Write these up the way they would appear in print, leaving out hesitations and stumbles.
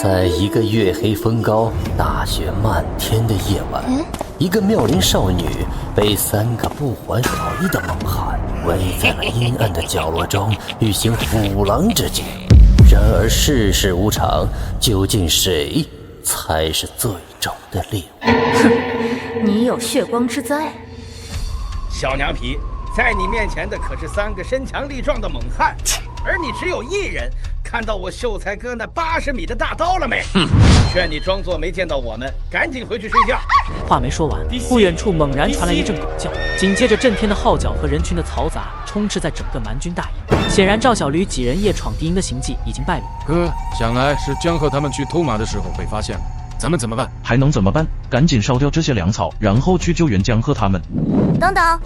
在一个月黑风高、大雪漫天的夜晚，一个妙龄少女被3个不怀好意的猛汉围在了阴暗的角落中，欲行虎狼之计。然而世事无常，究竟谁才是最终的猎物？哼，你有血光之灾。小娘皮，在你面前的可是3个身强力壮的猛汉，而你只有1人。看到我秀才哥那80米的大刀了没？劝你装作没见到我们，赶紧回去睡觉。话没说完，不远处猛然传来一阵狗叫，紧接着震天的号角和人群的嘈杂充斥在整个蛮军大营。显然赵小驴几人夜闯敌营的行迹已经败露。哥，想来是江河他们去偷马的时候被发现了，咱们怎么办？还能怎么办？赶紧烧掉这些粮草，然后去救援江河他们。等等，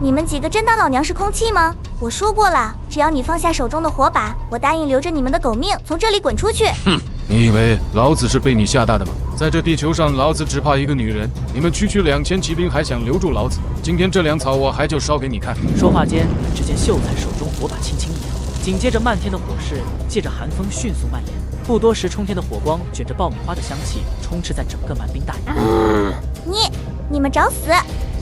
你们几个真当老娘是空气吗？我说过了，只要你放下手中的火把，我答应留着你们的狗命，从这里滚出去。你以为老子是被你吓大的吗？在这地球上，老子只怕一个女人。你们区2000骑兵还想留住老子？今天这粮草我还就烧给你看。说话间，只见秀才手中火把轻轻一摇，紧接着漫天的火势借着寒风迅速蔓延。不多时，冲天的火光卷着爆米花的香气，充斥在整个蛮兵大营。你们找死！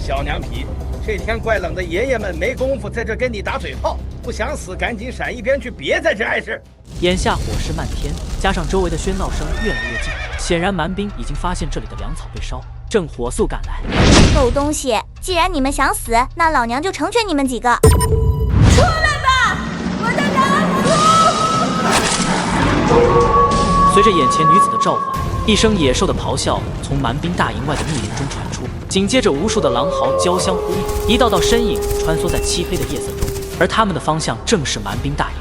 小娘皮，这天怪冷的，爷爷们没工夫在这跟你打嘴炮，不想死赶紧闪一边去，别在这碍事。眼下火势漫天，加上周围的喧闹声越来越近，显然蛮兵已经发现这里的粮草被烧，正火速赶来。狗东西，既然你们想死，那老娘就成全你们几个。出来吧，我的狼族！随着眼前女子的召唤，一声野兽的咆哮从蛮兵大营外的密林中传出，紧接着无数的狼嚎交相呼应，一道道身影穿梭在漆黑的夜色中，而他们的方向正是蛮兵大营。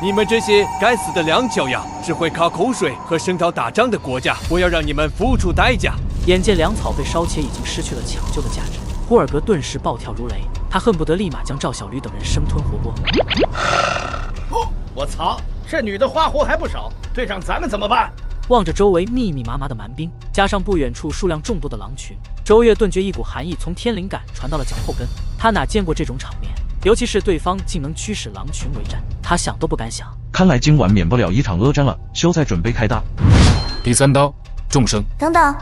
你们这些该死的两脚丫，只会靠口水和声讨打仗的国家，我要让你们付出代价！眼见粮草被烧且已经失去了抢救的价值，霍尔格顿时暴跳如雷，他恨不得立马将赵小驴等人生吞活剥。我操，这女的花活还不少，队长咱们怎么办？望着周围密密麻麻的蛮兵，加上不远处数量众多的狼群，周越顿觉一股寒意从天灵感传到了脚后跟。他哪见过这种场面，尤其是对方竟能驱使狼群为战，他想都不敢想。看来今晚免不了一场恶战了，秀才准备开打。第3刀，众生。等等，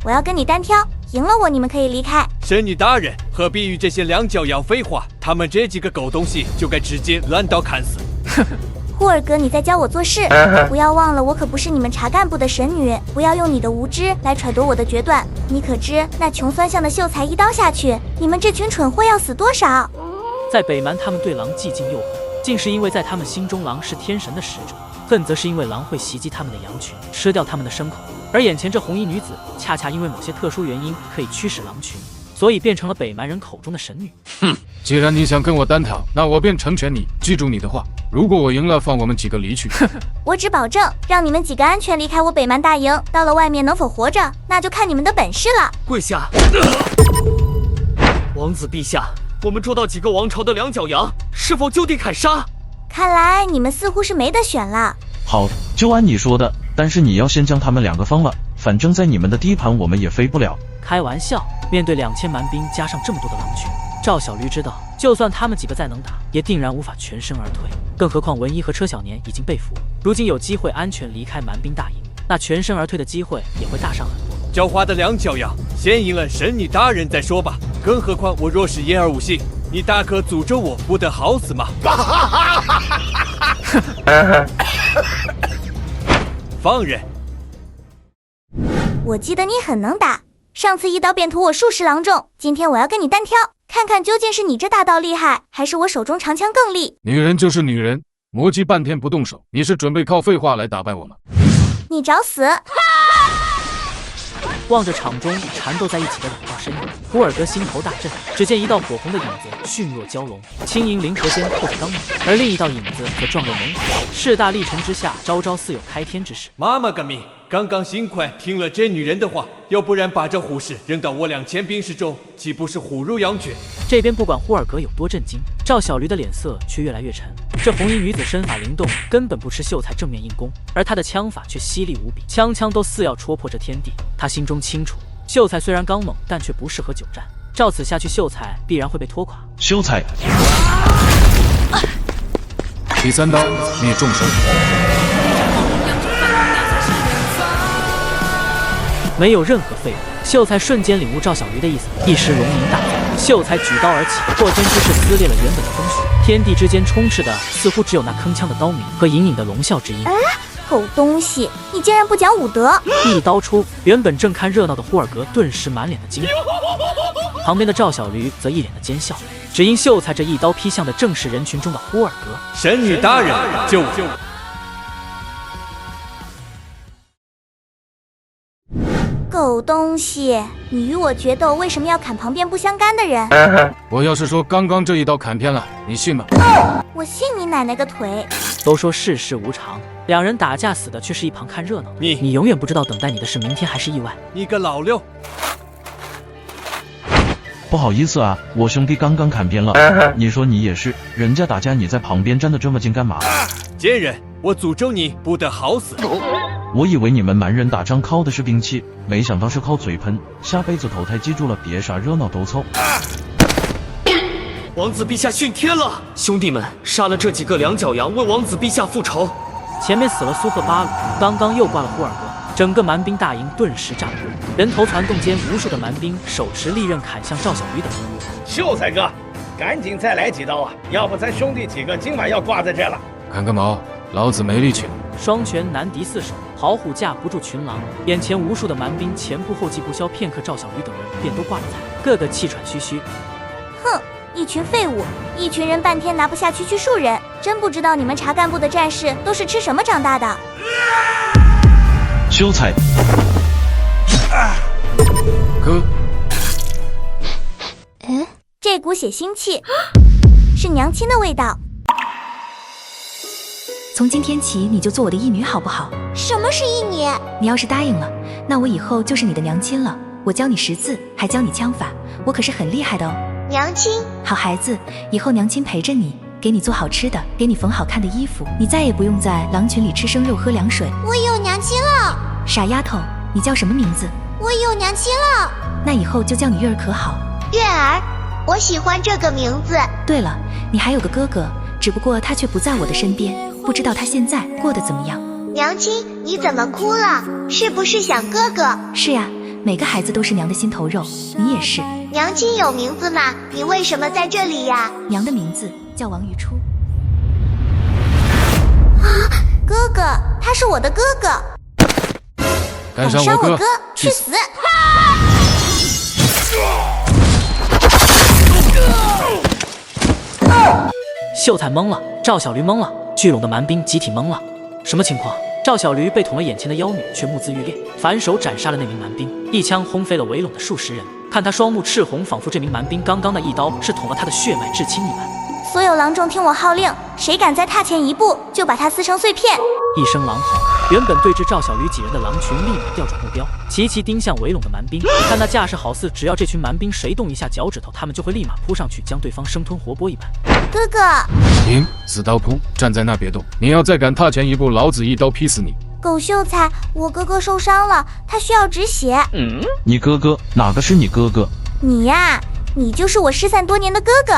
我要跟你单挑，赢了我你们可以离开。神女大人，何必与这些两脚丫废话？他们这几个狗东西就该直接乱刀砍死。霍尔格，你在教我做事，不要忘了我可不是你们查干部的神女，不要用你的无知来揣度我的决断。你可知那穷酸相的秀才一刀下去，你们这群蠢货要死多少？在北蛮，他们对狼既敬又恨，竟是因为在他们心中狼是天神的使者，恨则是因为狼会袭击他们的羊群，吃掉他们的牲口。而眼前这红衣女子，恰恰因为某些特殊原因可以驱使狼群，所以变成了北蛮人口中的神女。既然你想跟我单挑，那我便成全你。记住你的话，如果我赢了，放我们几个离去。我只保证让你们几个安全离开我北蛮大营，到了外面能否活着，那就看你们的本事了。跪下！王子陛下，我们捉到几个王朝的两脚羊，是否就地砍杀？看来你们似乎是没得选了。好，就按你说的，但是你要先将他们2个放了，反正在你们的地盘我们也飞不了。开玩笑，面对2000蛮兵加上这么多的狼群，赵小驴知道，就算他们几个再能打，也定然无法全身而退。更何况文一和车小年已经被俘，如今有机会安全离开蛮兵大营，那全身而退的机会也会大上很多。狡猾的两脚丫，先赢了神女大人再说吧。更何况我若是言而无信，你大可诅咒我不得好死吗？放人！我记得你很能打，上次一刀便屠我数十郎众，今天我要跟你单挑，看看究竟是你这大刀厉害，还是我手中长枪更利。女人就是女人，磨叽半天不动手，你是准备靠废话来打败我吗？你找死！望着场中缠斗在一起的2道身影，胡尔格心头大震。只见一道火红的影子迅若蛟龙，轻盈灵蛇间透着刚猛，而另一道影子则状若猛虎，势大力沉之下，朝朝似有开天之势。妈妈个命！刚刚幸亏听了这女人的话，要不然把这虎视扔到我2000兵士中，岂不是虎入羊圈？这边不管霍尔格有多震惊，赵小驴的脸色却越来越沉。这红衣女子身法灵动，根本不吃秀才正面硬攻，而她的枪法却犀利无比，枪枪都似要戳破这天地。她心中清楚，秀才虽然刚猛，但却不适合久战，照此下去，秀才必然会被拖垮。秀才，第3刀灭众神。没有任何废物，秀才瞬间领悟赵小驴的意思，一时龙吟大作，秀才举刀而起，破天之势撕裂了原本的风水，天地之间充斥的似乎只有那铿锵的刀鸣和隐隐的龙啸之音。狗东西，你竟然不讲武德！一刀出，原本正看热闹的呼尔格顿时满脸的惊恐，旁边的赵小驴则一脸的奸笑，只因秀才这一刀劈向的正是人群中的呼尔格。神女大人，救我！狗东西，你与我决斗，为什么要砍旁边不相干的人？我要是说刚刚这一刀砍偏了，你信吗？我信你奶奶个腿！都说世事无常，两人打架死的却是一旁看热闹。你永远不知道等待你的是明天还是意外。你个老六！不好意思啊，我兄弟刚刚砍偏了。你说你也是，人家打架你在旁边站得这么近干嘛？贱人，我诅咒你不得好死！我以为你们蛮人打仗靠的是兵器，没想到是靠嘴喷。下辈子投胎记住了，别啥热闹都凑。王子陛下殉天了！兄弟们，杀了这几个两脚羊，为王子陛下复仇。前面死了苏赫巴鲁，刚刚又挂了呼尔格，整个蛮兵大营顿时炸锅，人头攒动间，无数的蛮兵手持利刃砍向赵小驴等人。秀才哥，赶紧再来几刀啊！要不咱兄弟几个今晚要挂在这了。看个毛，老子没力气了。双拳难敌四手，好虎架不住群狼。眼前无数的蛮兵前仆后继不消，片刻赵小驴等人便都挂了彩，个个气喘吁吁。哼！一群废物，一群人半天拿不下区区数人，真不知道你们查干部的战士都是吃什么长大的。秀才，哥，这股血腥气是娘亲的味道。从今天起，你就做我的义女好不好？什么是义女？你要是答应了，那我以后就是你的娘亲了。我教你识字，还教你枪法，我可是很厉害的哦。娘亲，好孩子，以后娘亲陪着你，给你做好吃的，给你缝好看的衣服，你再也不用在狼群里吃生肉喝凉水。我有娘亲了。傻丫头，你叫什么名字？我有娘亲了。那以后就叫你月儿可好？月儿，我喜欢这个名字。对了，你还有个哥哥，只不过他却不在我的身边，不知道他现在过得怎么样。娘亲，你怎么哭了？是不是想哥哥？是呀，每个孩子都是娘的心头肉，你也是。娘亲有名字吗？你为什么在这里呀？娘的名字叫王余初。哥哥，他是我的哥哥。赶上我哥，去死！秀才懵了，赵小驴懵了，聚拢的蛮兵集体懵了。什么情况？赵小驴被捅了眼前的妖女，却目眦欲裂，反手斩杀了那名蛮兵，一枪轰飞了围拢的数十人。看他双目赤红，仿佛这名蛮兵刚刚的一刀是捅了他的血脉至亲一般。所有郎众听我号令，谁敢再踏前一步，就把他撕成碎片！一声狼嚎，原本对峙赵小驴几人的狼群立马调转目标，齐齐盯向围拢的蛮兵。看那架势，好似只要这群蛮兵谁动一下脚趾头，他们就会立马扑上去，将对方生吞活剥一般。哥哥，停！死刀扑，站在那别动！你要再敢踏前一步，老子一刀劈死你！狗秀才，我哥哥受伤了，他需要止血。你哥哥？哪个是你哥哥？你呀，你就是我失散多年的哥哥。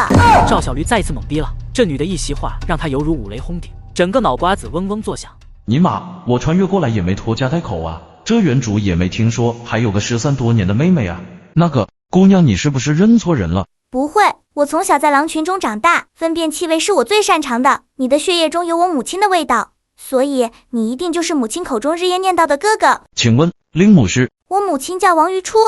赵小驴再次懵逼了，这女的一席话让他犹如五雷轰顶，整个脑瓜子嗡嗡作响。尼玛，我穿越过来也没拖家带口啊，这原主也没听说还有个失散多年的妹妹啊。那个姑娘，你是不是认错人了？不会，我从小在狼群中长大，分辨气味是我最擅长的。你的血液中有我母亲的味道，所以你一定就是母亲口中日夜念叨的哥哥。请问令母是？我母亲叫王余初。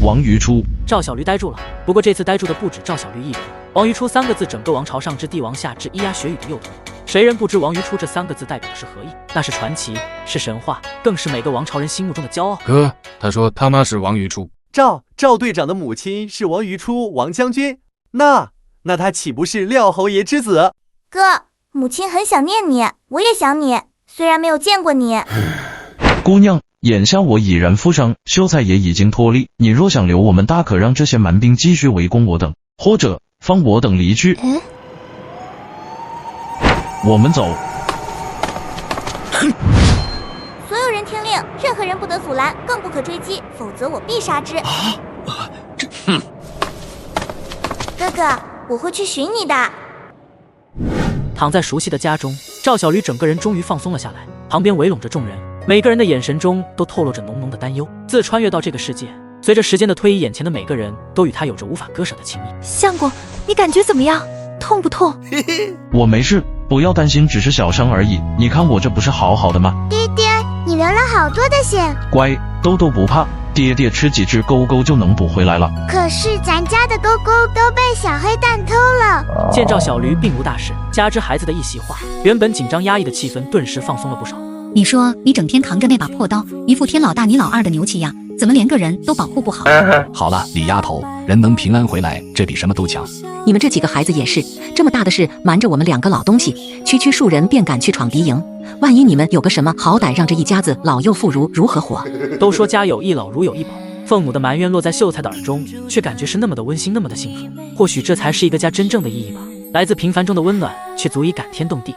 王余初。赵小驴呆住了，不过这次呆住的不止赵小驴一人。王余初三个字，整个王朝上至帝王，下至咿呀学语的幼童，谁人不知王余初这三个字代表的是何意？那是传奇，是神话，更是每个王朝人心目中的骄傲。哥，他说他妈是王余初。赵队长的母亲是王余初王将军，那他岂不是廖侯爷之子？哥，母亲很想念你，我也想你，虽然没有见过你。姑娘，眼下我已然负伤，秀才也已经脱力，你若想留我们，大可让这些蛮兵继续围攻我等，或者放我等离去。我们走。所有人听令，任何人不得阻拦，更不可追击，否则我必杀之。哥哥，我会去寻你的。躺在熟悉的家中，赵小驴整个人终于放松了下来，旁边围拢着众人，每个人的眼神中都透露着浓浓的担忧。自穿越到这个世界，随着时间的推移，眼前的每个人都与他有着无法割舍的情谊。相公，你感觉怎么样？痛不痛？我没事，不要担心，只是小伤而已。你看我这不是好好的吗？爹爹，你流了好多的血。乖，兜兜不怕，爹爹吃几只勾勾就能补回来了。可是咱家的勾勾都被小黑蛋偷了。见赵小驴并无大事，加之孩子的一席话，原本紧张压抑的气氛顿时放松了不少。你说你整天扛着那把破刀，一副天老大你老二的牛气样，怎么连个人都保护不好？好了，李丫头，人能平安回来，这比什么都强。你们这几个孩子也是，这么大的事瞒着我们2个老东西，区区数人便敢去闯敌营，万一你们有个什么好歹，让这一家子老幼妇孺如何活？都说家有一老如有一宝，凤母的埋怨落在秀才的耳中，却感觉是那么的温馨，那么的幸福。或许这才是一个家真正的意义吧。来自平凡中的温暖，却足以感天动地。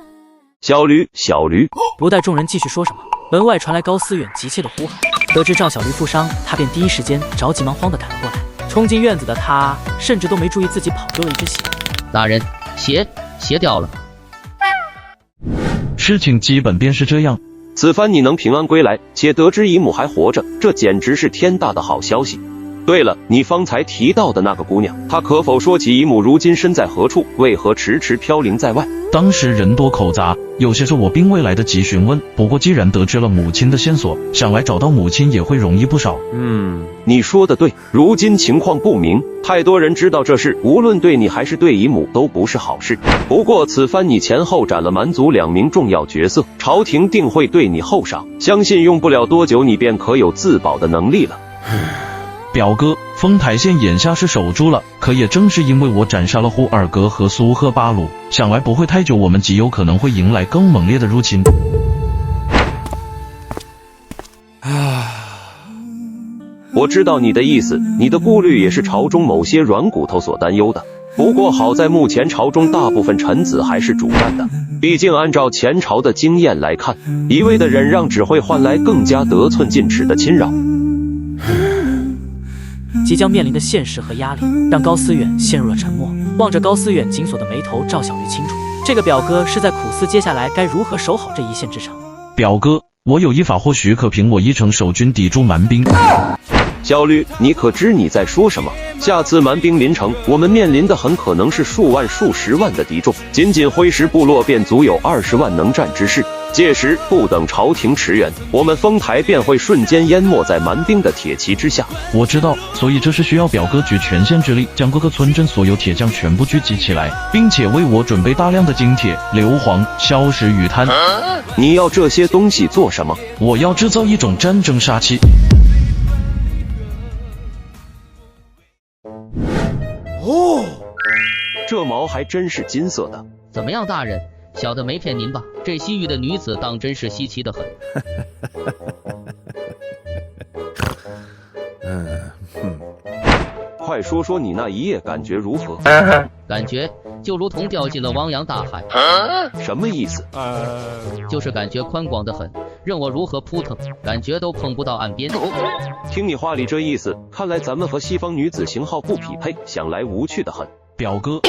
小驴，小驴！不待众人继续说什么，门外传来高思远急切的呼喊。得知赵小驴负伤，他便第一时间着急忙慌地赶了过来。冲进院子的他，甚至都没注意自己跑丢了一只鞋。大人，鞋掉了。事情基本便是这样。此番你能平安归来，且得知姨母还活着，这简直是天大的好消息。对了，你方才提到的那个姑娘，她可否说起姨母如今身在何处，为何迟迟飘零在外？当时人多口杂，有些事我并未来得及询问。不过既然得知了母亲的线索，想来找到母亲也会容易不少。你说的对，如今情况不明，太多人知道这事，无论对你还是对姨母都不是好事。不过此番你前后斩了蛮族2名重要角色，朝廷定会对你厚赏，相信用不了多久，你便可有自保的能力了。表哥，丰台县眼下是守住了，可也正是因为我斩杀了呼尔格和苏赫巴鲁，想来不会太久，我们极有可能会迎来更猛烈的入侵。我知道你的意思，你的顾虑也是朝中某些软骨头所担忧的。不过好在目前朝中大部分臣子还是主战的，毕竟按照前朝的经验来看，一味的忍让只会换来更加得寸进尺的侵扰。即将面临的现实和压力，让高思远陷入了沉默。望着高思远紧锁的眉头，赵小驴清楚，这个表哥是在苦思接下来该如何守好这一线之城。表哥，我有一法，或许可凭我一城守军抵住蛮兵。小驴，你可知你在说什么？下次蛮兵临城，我们面临的很可能是数万、数十万的敌众，仅仅灰石部落便足有20万能战之势。届时不等朝廷驰援，我们丰台便会瞬间淹没在蛮兵的铁骑之下。我知道，所以这是需要表哥举全县之力，将各个村镇所有铁匠全部聚集起来，并且为我准备大量的金铁、硫磺、硝石与炭。你要这些东西做什么？我要制造一种战争杀气。哦，这毛还真是金色的。怎么样，大人？小的没骗您吧？这西域的女子当真是稀奇的很。快说说你那一夜感觉如何？感觉就如同掉进了汪洋大海。什么意思？就是感觉宽广的很，任我如何扑腾，感觉都碰不到岸边。听你话里这意思，看来咱们和西方女子型号不匹配，想来无趣的很。表哥，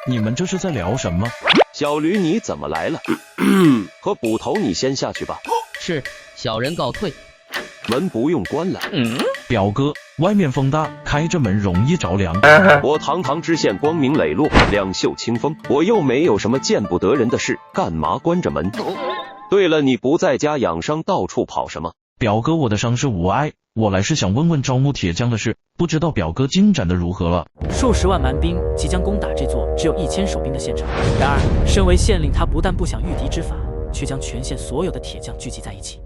你们这是在聊什么？小驴，你怎么来了？和捕头，你先下去吧。是，小人告退。门不用关了。表哥，外面风大，开着门容易着凉。我堂堂知县光明磊落，两袖清风，我又没有什么见不得人的事，干嘛关着门？对了，你不在家养伤，到处跑什么？表哥，我的伤势无碍，我来是想问问招募铁匠的事，不知道表哥进展的如何了？数十万蛮兵即将攻打这座只有1000守兵的县城，然而身为县令，他不但不想御敌之法，却将全县所有的铁匠聚集在一起。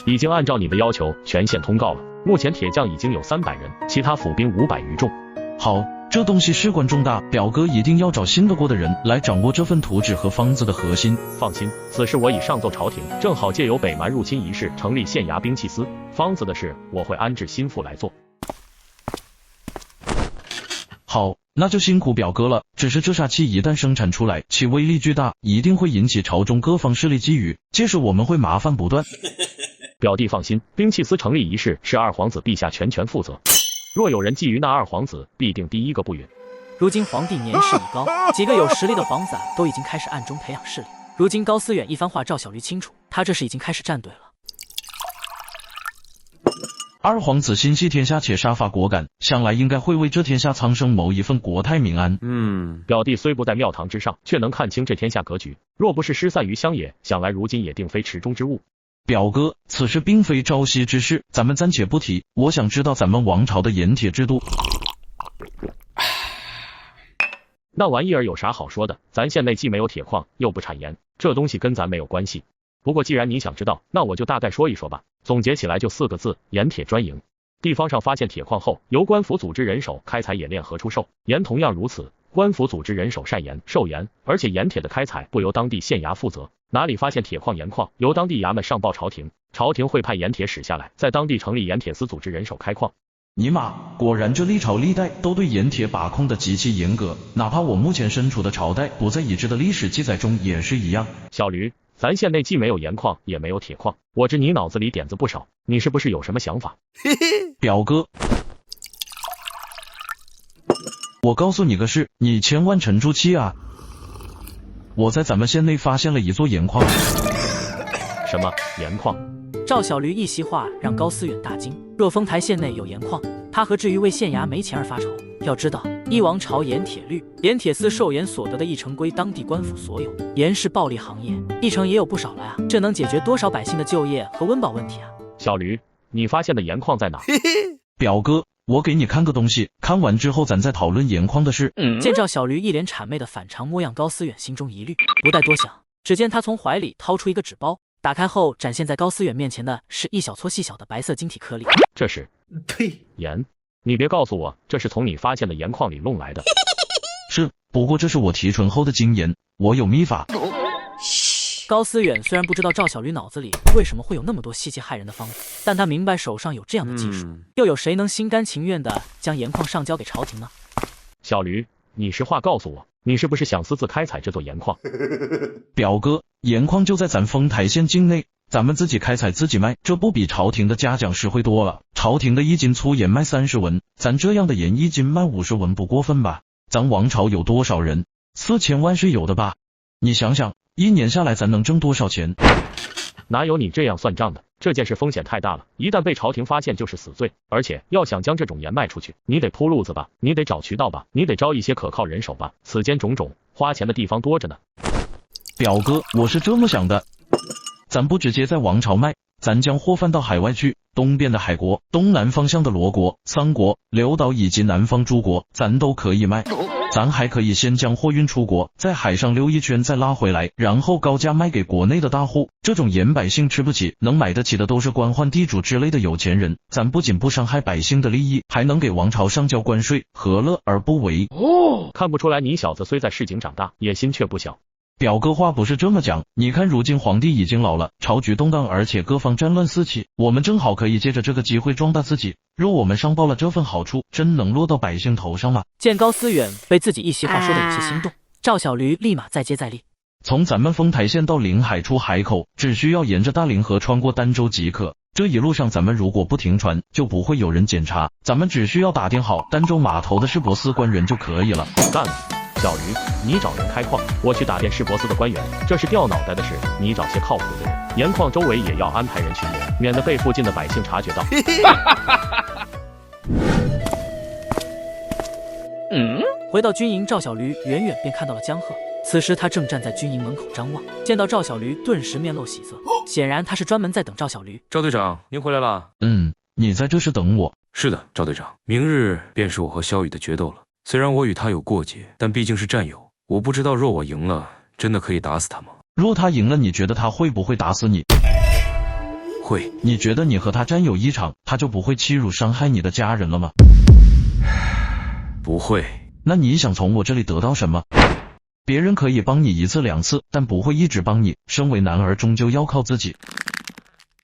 已经按照你的要求全县通告了，目前铁匠已经有300人，其他府兵500余众。好，这东西事关重大，表哥一定要找信得过的人来掌握这份图纸和方子的核心。放心，此事我已上奏朝廷，正好借由北蛮入侵一事成立县衙兵器司，方子的事我会安置心腹来做。好，那就辛苦表哥了。只是这杀气一旦生产出来，其威力巨大，一定会引起朝中各方势力觊觎，届时我们会麻烦不断。表弟放心，兵器司成立一事是二皇子陛下全权负责，若有人觊觎那二皇子，必定第一个不允。如今皇帝年事已高，几个有实力的皇子都已经开始暗中培养势力。如今高思远一番话，赵小驴清楚，他这是已经开始站队了。二皇子心系天下且杀伐果敢，想来应该会为这天下苍生谋一份国泰民安。表弟虽不在庙堂之上，却能看清这天下格局。若不是失散于乡野，想来如今也定非池中之物。表哥，此事并非朝夕之事，咱们暂且不提。我想知道咱们王朝的盐铁制度。那玩意儿有啥好说的？咱县内既没有铁矿，又不产盐，这东西跟咱没有关系。不过既然你想知道，那我就大概说一说吧。总结起来就4个字：盐铁专营。地方上发现铁矿后，由官府组织人手开采冶炼和出售，盐同样如此。官府组织人手晒盐、售盐，而且盐铁的开采不由当地县衙负责，哪里发现铁矿、盐矿，由当地衙门上报朝廷，朝廷会派盐铁使下来，在当地成立盐铁司，组织人手开矿。尼玛，果然这历朝历代都对盐铁把控的极其严格，哪怕我目前身处的朝代不在已知的历史记载中也是一样。小驴，咱县内既没有盐矿，也没有铁矿，我知你脑子里点子不少，你是不是有什么想法？表哥，我告诉你个事，你千万沉住气啊！我在咱们县内发现了一座盐矿。什么盐矿？赵小驴一席话让高思远大惊。若丰台县内有盐矿，他何至于为县衙没钱而发愁？要知道，依王朝盐铁律，盐铁司售盐所得的1成归当地官府所有。盐是暴利行业，1成也有不少了呀，这能解决多少百姓的就业和温饱问题啊？小驴，你发现的盐矿在哪？表哥，我给你看个东西，看完之后咱再讨论盐矿的事。见赵小驴一脸谄媚的反常模样，高思远心中一虑，不待多想，只见他从怀里掏出一个纸包，打开后展现在高思远面前的是一小撮细小的白色晶体颗粒。这是盐？你别告诉我这是从你发现的盐矿里弄来的。是，不过这是我提纯后的精盐，我有秘法。高思远虽然不知道赵小驴脑子里为什么会有那么多细节害人的方子，但他明白手上有这样的技术，又有谁能心甘情愿地将盐矿上交给朝廷呢？小驴，你实话告诉我，你是不是想私自开采这座盐矿？表哥，盐矿就在咱丰台县境内，咱们自己开采自己卖，这不比朝廷的嘉奖实惠多了？朝廷的1斤粗盐卖30文，咱这样的盐1斤卖50文，不过分吧？咱王朝有多少人？4000万是有的吧？你想想，1年下来咱能挣多少钱？哪有你这样算账的？这件事风险太大了，一旦被朝廷发现就是死罪，而且要想将这种盐卖出去，你得铺路子吧，你得找渠道吧，你得招一些可靠人手吧，此间种种，花钱的地方多着呢。表哥，我是这么想的，咱不直接在王朝卖，咱将货贩到海外去，东边的海国，东南方向的罗国、桑国、刘岛以及南方诸国，咱都可以卖。咱还可以先将货运出国，在海上溜一圈再拉回来，然后高价卖给国内的大户。这种盐百姓吃不起，能买得起的都是官宦地主之类的有钱人。咱不仅不伤害百姓的利益，还能给王朝上交关税，何乐而不为？看不出来你小子虽在市井长大，野心却不小。表哥话不是这么讲，你看如今皇帝已经老了，朝局动荡，而且各方战乱四起，我们正好可以借着这个机会壮大自己。若我们上报了这份好处，真能落到百姓头上吗？见高思远被自己一席话说的有些心动，赵小驴立马再接再厉。从咱们丰台县到临海出海口，只需要沿着大凌河穿过儋州即可。这一路上咱们如果不停船，就不会有人检查，咱们只需要打点好儋州码头的市舶司官员就可以了。干了！小驴，你找人开矿，我去打点市舶司的官员，这是掉脑袋的事。你找些靠谱的人，盐矿周围也要安排人巡逻，免得被附近的百姓察觉到。回到军营，赵小驴远远便看到了江鹤。此时他正站在军营门口张望，见到赵小驴，顿时面露喜色，显然他是专门在等赵小驴。赵队长，您回来了。你在这是等我？是的，赵队长，明日便是我和萧雨的决斗了。虽然我与他有过节，但毕竟是战友。我不知道若我赢了，真的可以打死他吗？若他赢了，你觉得他会不会打死你？会。你觉得你和他战友一场，他就不会欺辱伤害你的家人了吗？不会。那你想从我这里得到什么？别人可以帮你1次2次，但不会一直帮你。身为男儿，终究要靠自己。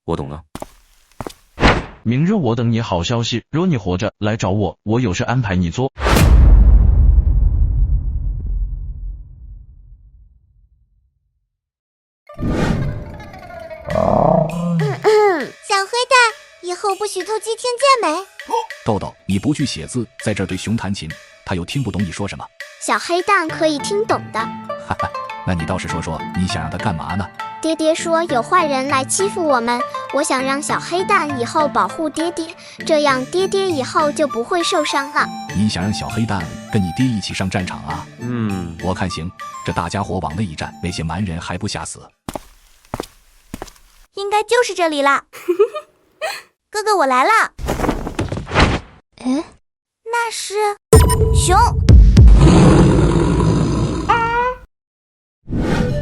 我懂了。明日我等你好消息，若你活着来找我，我有事安排你做。小灰蛋，以后不许偷鸡听见没？豆豆，你不去写字，在这儿对熊弹琴，他又听不懂你说什么。小黑蛋可以听懂的。哈哈，那你倒是说说，你想让他干嘛呢？爹爹说有坏人来欺负我们，我想让小黑蛋以后保护爹爹，这样爹爹以后就不会受伤了。你想让小黑蛋跟你爹一起上战场啊？我看行，这大家伙往那一站，那些蛮人还不吓死？应该就是这里啦。哥哥，我来了。哎，那是熊。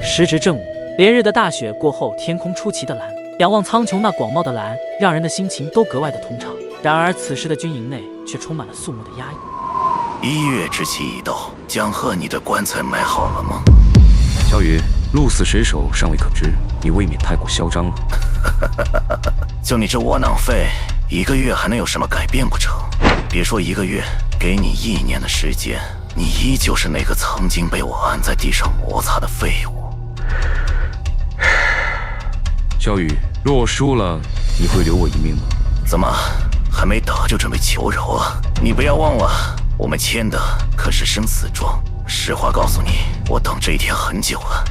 时值正午，连日的大雪过后，天空出奇的蓝。仰望苍穹那广袤的蓝，让人的心情都格外的通畅。然而此时的军营内却充满了肃穆的压抑。1月之期已到，江鹤，你的棺材埋好了吗？小雨，鹿死谁手尚未可知，你未免太过嚣张了。就你这窝囊废，1个月还能有什么改变不成？别说1个月，给你1年的时间，你依旧是那个曾经被我按在地上摩擦的废物。小雨，若我输了，你会留我一命吗？怎么，还没打就准备求饶啊？你不要忘了，我们签的可是生死状。实话告诉你，我等这一天很久了。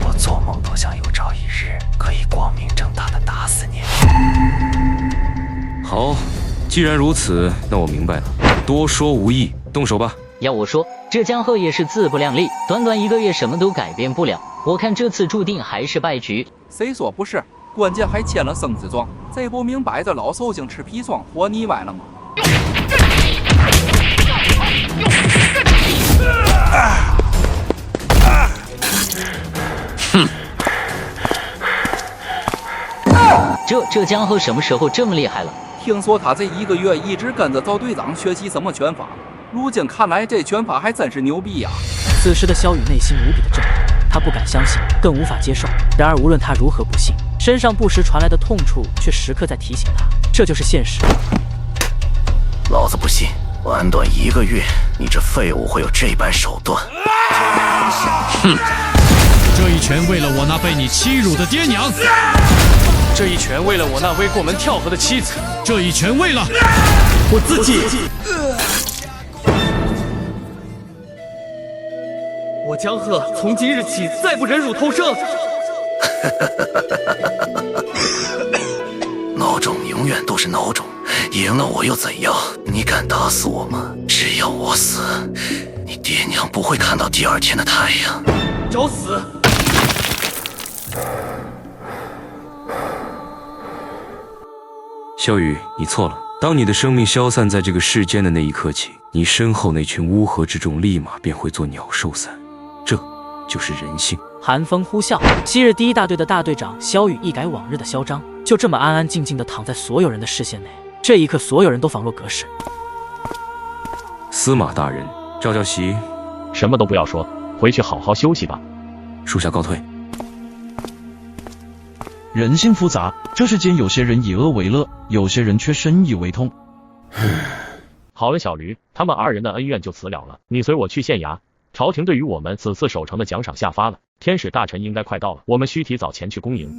我做梦都想有朝一日可以光明正大的打死你。好，既然如此，那我明白了。多说无益，动手吧。要我说，这江鹤也是自不量力，短短1个月什么都改变不了。我看这次注定还是败局。谁说不是？关键还签了生死状，这不明摆着老寿星吃砒霜活腻歪了吗？哼！这江鹤什么时候这么厉害了？听说他这1个月一直跟着赵队长学习什么拳法，如今看来这拳法还真是牛逼呀！此时的萧雨内心无比的震撼，他不敢相信，更无法接受。然而无论他如何不信，身上不时传来的痛处却时刻在提醒他，这就是现实。老子不信，短短1个月，你这废物会有这般手段。哼！这一拳为了我那被你欺辱的爹娘，这一拳为了我那未过门跳河的妻子，这一拳为了我自己。我江鹤从今日起再不忍辱偷生。孬种永远都是孬种，赢了我又怎样？你敢打死我吗？只要我死，你爹娘不会看到第2天的太阳。找死！萧雨，你错了。当你的生命消散在这个世间的那一刻起，你身后那群乌合之众立马便会做鸟兽散。这就是人性。寒风呼啸，昔日第1大队的大队长萧雨一改往日的嚣张，就这么安安静静地躺在所有人的视线内。这一刻，所有人都仿若隔世。司马大人，赵席，什么都不要说，回去好好休息吧。属下告退。人性复杂，这世间有些人以恶为乐，有些人却深以为痛。好了，小驴，他们2人的恩怨就此了了。你随我去县衙。朝廷对于我们此次守城的奖赏下发了，天使大臣应该快到了，我们需提早前去恭迎。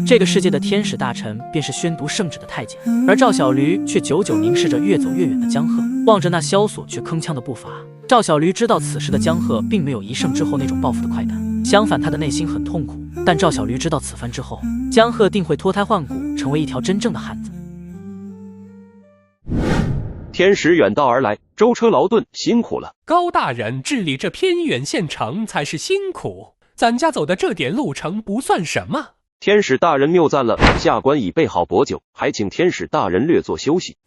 这个世界的天使大臣便是宣读圣旨的太监，而赵小驴却久久凝视着越走越远的江鹤，望着那萧索却铿锵的步伐。赵小驴知道此时的江鹤并没有一胜之后那种报复的快感，相反他的内心很痛苦。但赵小驴知道此番之后，江鹤定会脱胎换骨，成为一条真正的汉子。天使远道而来，舟车劳顿，辛苦了。高大人治理这偏远县城才是辛苦，咱家走的这点路程不算什么。天使大人谬赞了，下官已备好薄酒，还请天使大人略作休息。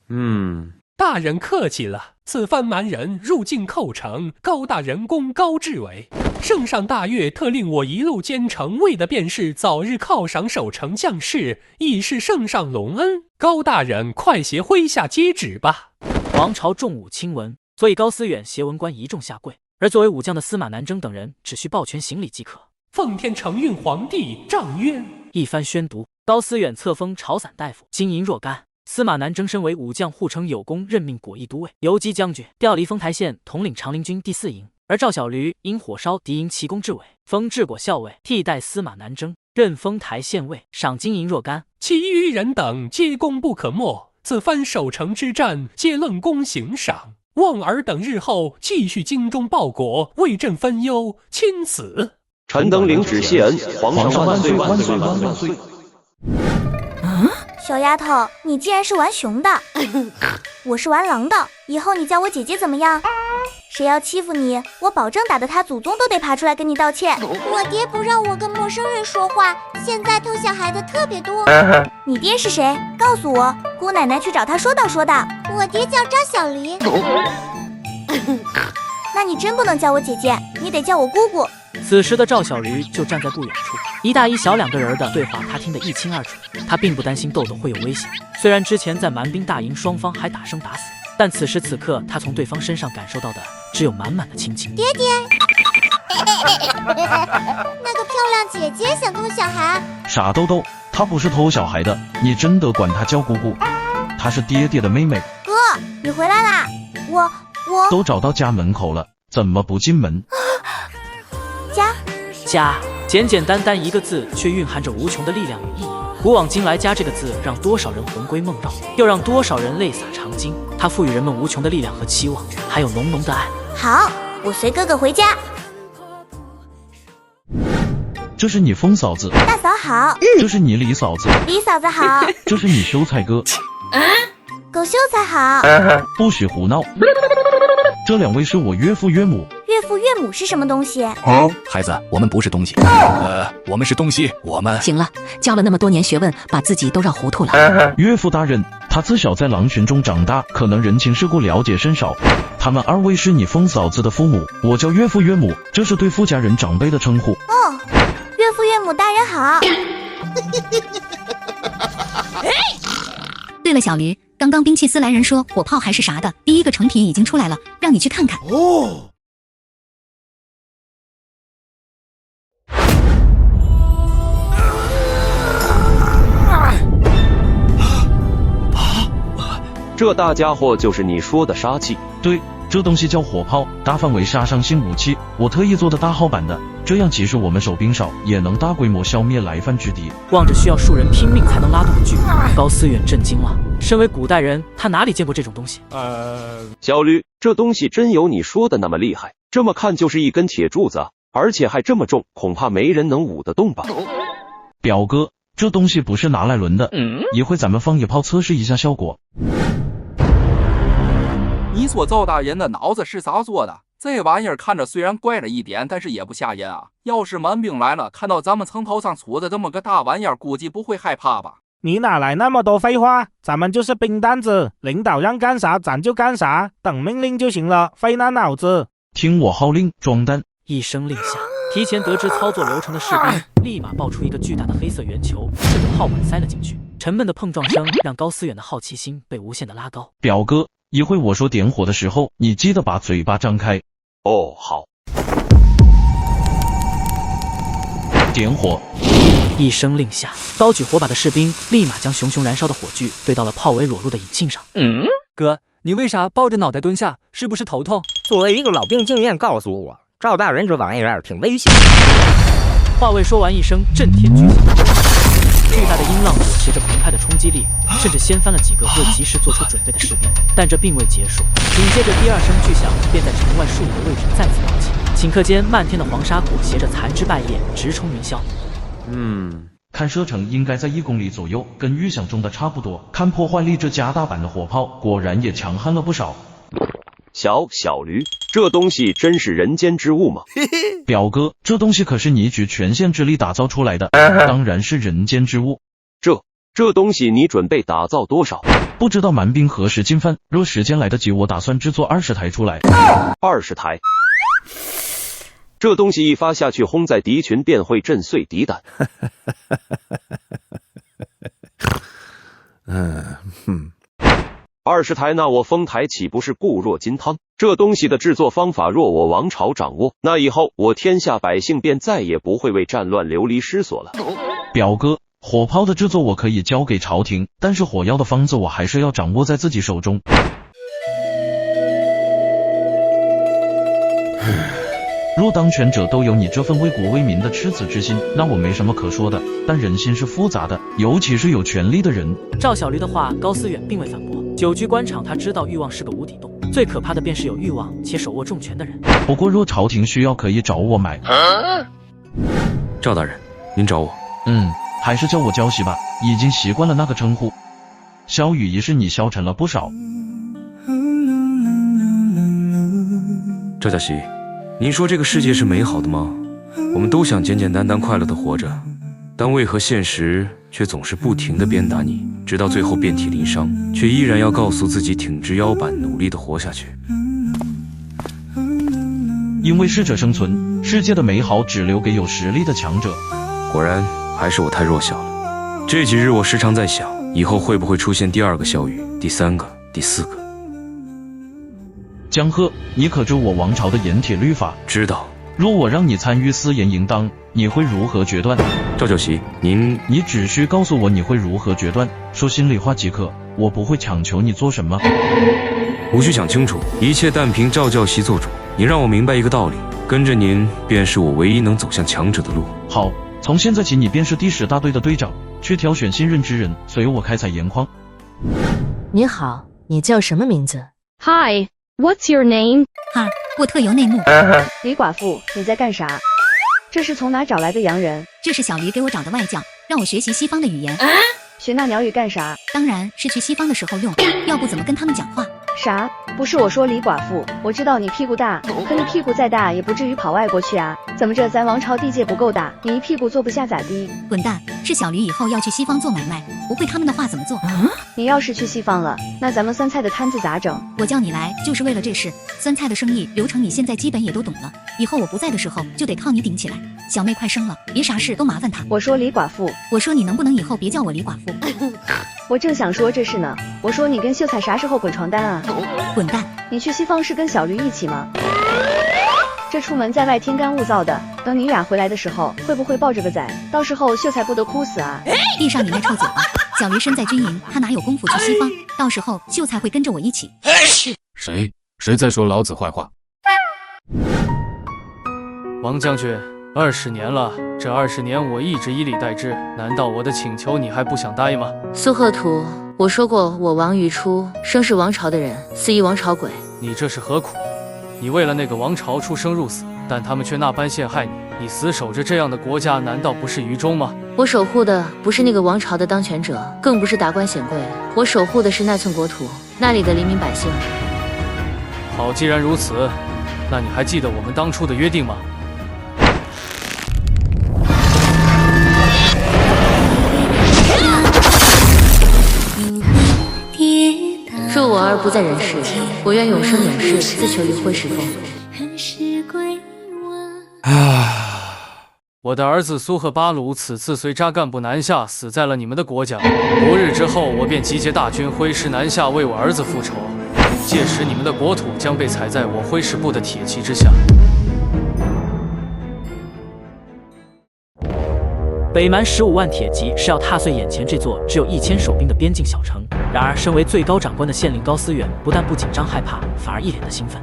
大人客气了，此番蛮人入境寇城，高大人功高至伟。圣上大悦，特令我一路兼程，为的便是早日犒赏守城将士，以示圣上隆恩。高大人快些麾下接旨吧。王朝重武轻文，所以高思远携文官一众下跪，而作为武将的司马南征等人只需抱拳行礼即可。奉天承运皇帝诏曰。一番宣读，高思远册封朝散大夫，金银若干。司马南征身为武将护城有功，任命果毅都尉、游击将军，调离丰台县统领长陵军第4营。而赵小驴因火烧敌营奇功至伟，封治果校尉，替代司马南征，任丰台县尉，赏金银若干。其余人等皆功不可没，此番守城之战，皆论功行赏。望尔等日后继续精忠报国，为朕分忧，钦此。臣等领旨谢恩，皇上万岁万岁万岁！小丫头，你竟然是玩熊的，我是玩狼的，以后你叫我姐姐怎么样？谁要欺负你，我保证打得他祖宗都得爬出来跟你道歉。我爹不让我跟陌生人说话，现在偷小孩的特别多。你爹是谁？告诉我，姑奶奶去找他说道说道。我爹叫张小驴。那你真不能叫我姐姐，你得叫我姑姑。此时的赵小驴就站在不远处，一大一小两个人的对话他听得一清二楚。他并不担心豆豆会有危险，虽然之前在蛮兵大营双方还打生打死，但此时此刻他从对方身上感受到的只有满满的亲情。爹爹，那个漂亮姐姐想偷小孩。傻豆豆，她不是偷小孩的，你真的管她叫姑姑？她是爹爹的妹妹。哥，你回来啦！我都找到家门口了，怎么不进门？家，简简单单一个字，却蕴含着无穷的力量与意义。古往今来，家这个字让多少人魂归梦绕，又让多少人泪洒长津。它赋予人们无穷的力量和期望，还有浓浓的爱。好，我随哥哥回家。这是你风嫂子。大嫂好。这是你李嫂子。李嫂子好。这是你秀才哥。狗秀才好。不许胡闹。这两位是我岳父岳母。岳父岳母是什么东西？孩子，我们不是东西。我们是东西。我们行了，教了那么多年学问，把自己都绕糊涂了。岳父大人，他自小在狼群中长大，可能人情世故了解甚少。他们二位是你风嫂子的父母，我叫岳父岳母，这是对富家人长辈的称呼。哦，岳父岳母大人好。对了，小驴，刚刚兵器司来人说火炮还是啥的，第一个成品已经出来了，让你去看看。哦。这大家伙就是你说的杀器。对，这东西叫火炮，大范围杀伤性武器，我特意做的大号版的，这样即使我们手兵少，也能大规模消灭来犯之敌。望着需要数人拼命才能拉动的巨物，高思远震惊了。身为古代人，他哪里见过这种东西？小驴，这东西真有你说的那么厉害？这么看就是一根铁柱子，而且还这么重，恐怕没人能舞得动吧？表哥，这东西不是拿来抡的，一会咱们放野炮测试一下效果。你说赵大人的脑子是咋做的？这玩意儿看着虽然怪了一点，但是也不吓人啊。要是蛮兵来了，看到咱们城头上杵着这么个大玩意儿，估计不会害怕吧？你哪来那么多废话？咱们就是兵蛋子，领导让干啥咱就干啥，等命令就行了，费那脑子。听我号令，装弹！一声令下，提前得知操作流程的士兵立马爆出一个巨大的黑色圆球，顺着炮管塞了进去。沉闷的碰撞声让高思远的好奇心被无限的拉高。表哥，一会我说点火的时候，你记得把嘴巴张开。哦，好。点火！一声令下，高举火把的士兵立马将熊熊燃烧的火炬对到了炮尾裸露的引擎上。哥，你为啥抱着脑袋蹲下？是不是头痛？作为一个老兵，经验告诉我，赵大人这玩意儿挺危险。话未说完，一声震天巨响，巨大的音浪裹挟着澎湃的冲击力，甚至掀翻了几个未及时做出准备的士兵。但这并未结束，紧接着第二声巨响便在城外数里的位置再次响起，顷刻间漫天的黄沙裹挟着残枝败叶直冲云霄。看射程应该在1公里左右，跟预想中的差不多。看破坏力，这加大版的火炮果然也强悍了不少。小驴，这东西真是人间之物吗？表哥，这东西可是你举全县之力打造出来的，当然是人间之物。这东西你准备打造多少？不知道蛮兵何时进犯，若时间来得及，我打算制作20台出来。20台？这东西一发下去，轰在敌群便会震碎敌胆。20台，那我丰台岂不是固若金汤？这东西的制作方法，若我王朝掌握，那以后我天下百姓便再也不会为战乱流离失所了。表哥，火炮的制作我可以交给朝廷，但是火药的方子我还是要掌握在自己手中。若当权者都有你这份为国为民的赤子之心，那我没什么可说的。但人心是复杂的，尤其是有权力的人。赵小驴的话，高思远并未反驳。久居官场，他知道欲望是个无底洞，最可怕的便是有欲望且手握重权的人。不过若朝廷需要，可以找我买。赵大人，您找我？还是叫我焦喜吧，已经习惯了那个称呼。萧雨一事你消沉了不少。赵嘉熙，您说这个世界是美好的吗？我们都想简简单单快乐的活着，但为何现实却总是不停地鞭打你，直到最后遍体鳞伤，却依然要告诉自己挺直腰板，努力地活下去？因为适者生存，世界的美好只留给有实力的强者。果然还是我太弱小了。这几日我时常在想，以后会不会出现第2个萧雨，第3个，第4个？江鹤，你可知我王朝的盐铁律法？知道。若我让你参与私盐淫荡，你会如何决断？赵九熙，你只需告诉我你会如何决断，说心里话即可，我不会强求你做什么。无需讲清楚，一切但凭赵教习做主。你让我明白一个道理，跟着您便是我唯一能走向强者的路。好，从现在起你便是第10大队的队长，去挑选信任之人，随我开采盐矿。你好，你叫什么名字？ Hi，What's your name？ 哈，我特有内幕。李寡妇，你在干啥？这是从哪找来的洋人？这是小驴给我找的外教，让我学习西方的语言。学那鸟语干啥？当然是去西方的时候用，要不怎么跟他们讲话？啥？不是我说李寡妇，我知道你屁股大，可你屁股再大也不至于跑外国去啊。怎么着，咱王朝地界不够大，你一屁股坐不下咋地？滚蛋！是小驴以后要去西方做买卖，不会他们的话怎么做？你要是去西方了，那咱们酸菜的摊子咋整？我叫你来就是为了这事，酸菜的生意流程你现在基本也都懂了，以后我不在的时候就得靠你顶起来。小妹快生了，别啥事都麻烦她。我说李寡妇，我说你能不能以后别叫我李寡妇？我正想说这事呢，我说你跟秀才啥时候滚床单啊？滚蛋！你去西方是跟小驴一起吗？这出门在外天干物燥的，等你俩回来的时候，会不会抱着个崽？到时候秀才不得哭死啊！闭上你那臭嘴巴！小驴身在军营，他哪有功夫去西方？到时候秀才会跟着我一起。谁在说老子坏话？王将军，20年了，这20年我一直以礼待之，难道我的请求你还不想答应吗？苏贺图，我说过我王于初生是王朝的人，死亦王朝鬼。你这是何苦？你为了那个王朝出生入死，但他们却那般陷害你，你死守着这样的国家，难道不是愚忠吗？我守护的不是那个王朝的当权者，更不是达官显贵，我守护的是那寸国土，那里的黎民百姓。好，既然如此，那你还记得我们当初的约定吗？若我儿不在人世，我愿永生永世自求于灰石峰。我的儿子苏赫巴鲁此次随扎干部南下，死在了你们的国家。5日之后，我便集结大军挥师南下，为我儿子复仇。届时，你们的国土将被踩在我挥师部的铁骑之下。北蛮15万铁骑是要踏碎眼前这座只有1000守兵的边境小城。然而，身为最高长官的县令高思远不但不紧张害怕，反而一脸的兴奋。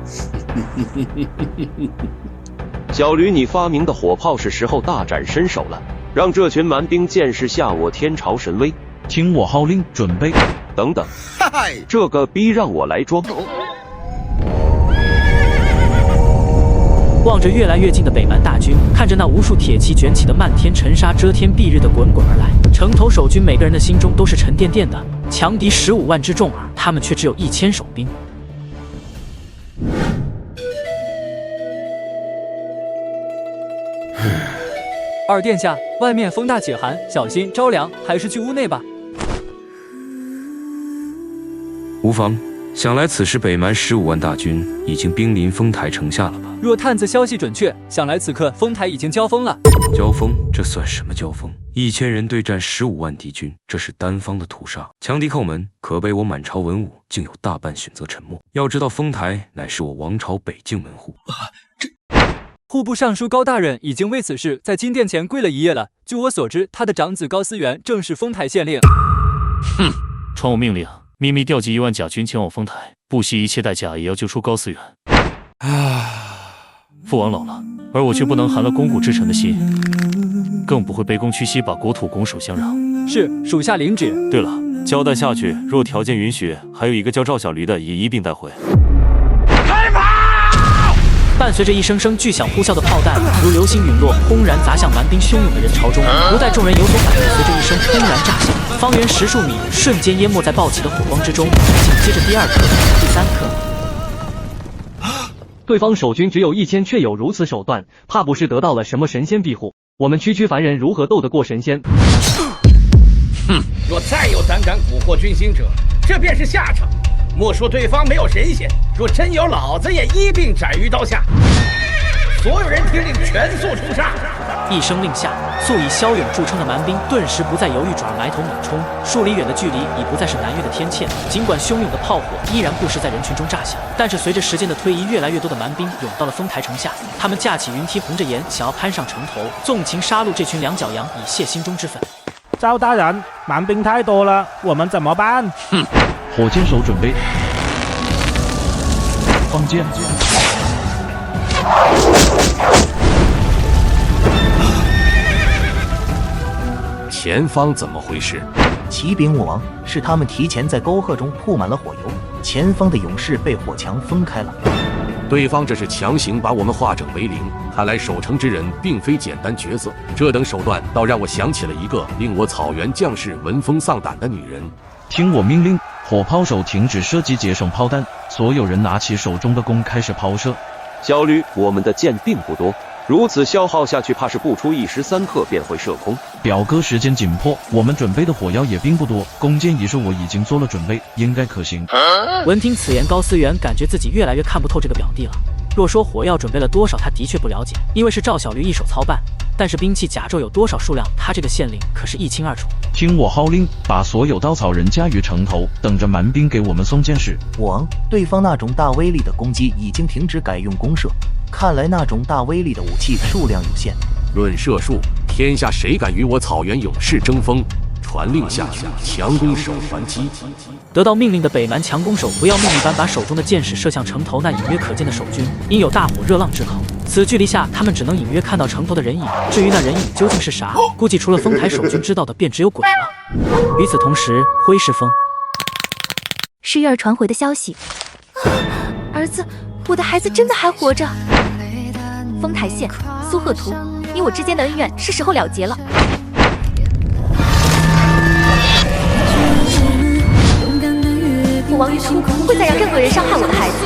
小驴，你发明的火炮是时候大展身手了，让这群蛮兵见识下我天朝神威。听我号令，准备。等等，这个逼让我来装。望着越来越近的北蛮大军，看着那无数铁骑卷起的漫天尘沙，遮天蔽日的滚滚而来，城头守军每个人的心中都是沉甸甸的。强敌15万之众耳，他们却只有1000守兵。二殿下，外面风大且寒，小心着凉，还是去屋内吧。无妨。想来此时北蛮15万大军已经兵临丰台城下了吧？若探子消息准确，想来此刻丰台已经交锋了。交锋？这算什么交锋？1000人对战15万敌军，这是单方的屠杀。强敌叩门，可悲我满朝文武竟有大半选择沉默。要知道丰台乃是我王朝北境门户。户部尚书高大人已经为此事在金殿前跪了1夜了。据我所知，他的长子高思源正是丰台县令。哼，传我命令，秘密调集1万甲军前往丰台，不惜一切代价也要救出高思源。父王老了，而我却不能寒了肱骨之臣的心，更不会卑躬屈膝把国土拱手相让。是，属下领旨。对了，交代下去，若条件允许，还有一个叫赵小驴的也一并带回。伴随着一声声巨响呼啸的炮弹，如流星陨落，轰然砸向蛮兵汹涌的人潮中。不待众人有所反应，随着一声轰然炸响，方圆10数米瞬间淹没在暴起的火光之中。紧接着第2刻、第3刻，对方守军只有1000，却有如此手段，怕不是得到了什么神仙庇护？我们区凡人如何斗得过神仙？若再有胆敢蛊惑军心者，这便是下场。莫说对方没有神仙，若真有，老子也一并斩于刀下。所有人听令，全速冲杀！一声令下，素以骁勇著称的蛮兵顿时不再犹豫，转而埋头猛冲。数里远的距离已不再是南越的天堑，尽管汹涌的炮火依然不时在人群中炸响，但是随着时间的推移，越来越多的蛮兵涌到了丰台城下。他们架起云梯，红着眼，想要攀上城头，纵情杀戮这群两脚羊，以泄心中之愤。赵大人，蛮兵太多了，我们怎么办？火箭手准备，放箭。前方怎么回事？启禀我王，是他们提前在沟壑中铺满了火油，前方的勇士被火墙分开了。对方这是强行把我们化整为零，看来守城之人并非简单角色。这等手段倒让我想起了一个令我草原将士闻风丧胆的女人。听我命令，火炮手停止射击节省炮弹，所有人拿起手中的弓开始抛射。小吕，我们的箭并不多，如此消耗下去，怕是不出1时3刻便会射空。表哥，时间紧迫，我们准备的火药也并不多，弓箭一事我已经做了准备，应该可行。闻听此言，高思源感觉自己越来越看不透这个表弟了。若说火药准备了多少，他的确不了解，因为是赵小驴一手操办。但是兵器甲胄有多少数量，他这个县令可是一清二楚。听我号令，把所有稻草人架于城头，等着蛮兵给我们送箭矢。王，对方那种大威力的攻击已经停止改用弓射，看来那种大威力的武器数量有限。论射术，天下谁敢与我草原勇士争锋？传令下去，强攻手还击。得到命令的北蛮强攻手不要命一般把手中的箭矢射向城头那隐约可见的守军，因有大火热浪之口，此距离下他们只能隐约看到城头的人影。至于那人影究竟是啥，估计除了丰台守军知道的便只有鬼了。与此同时，辉石峰是月儿传回的消息，儿子，我的孩子真的还活着。丰台县苏贺图，你我之间的恩怨是时候了结了。我王玉图不会再让任何人伤害我的孩子。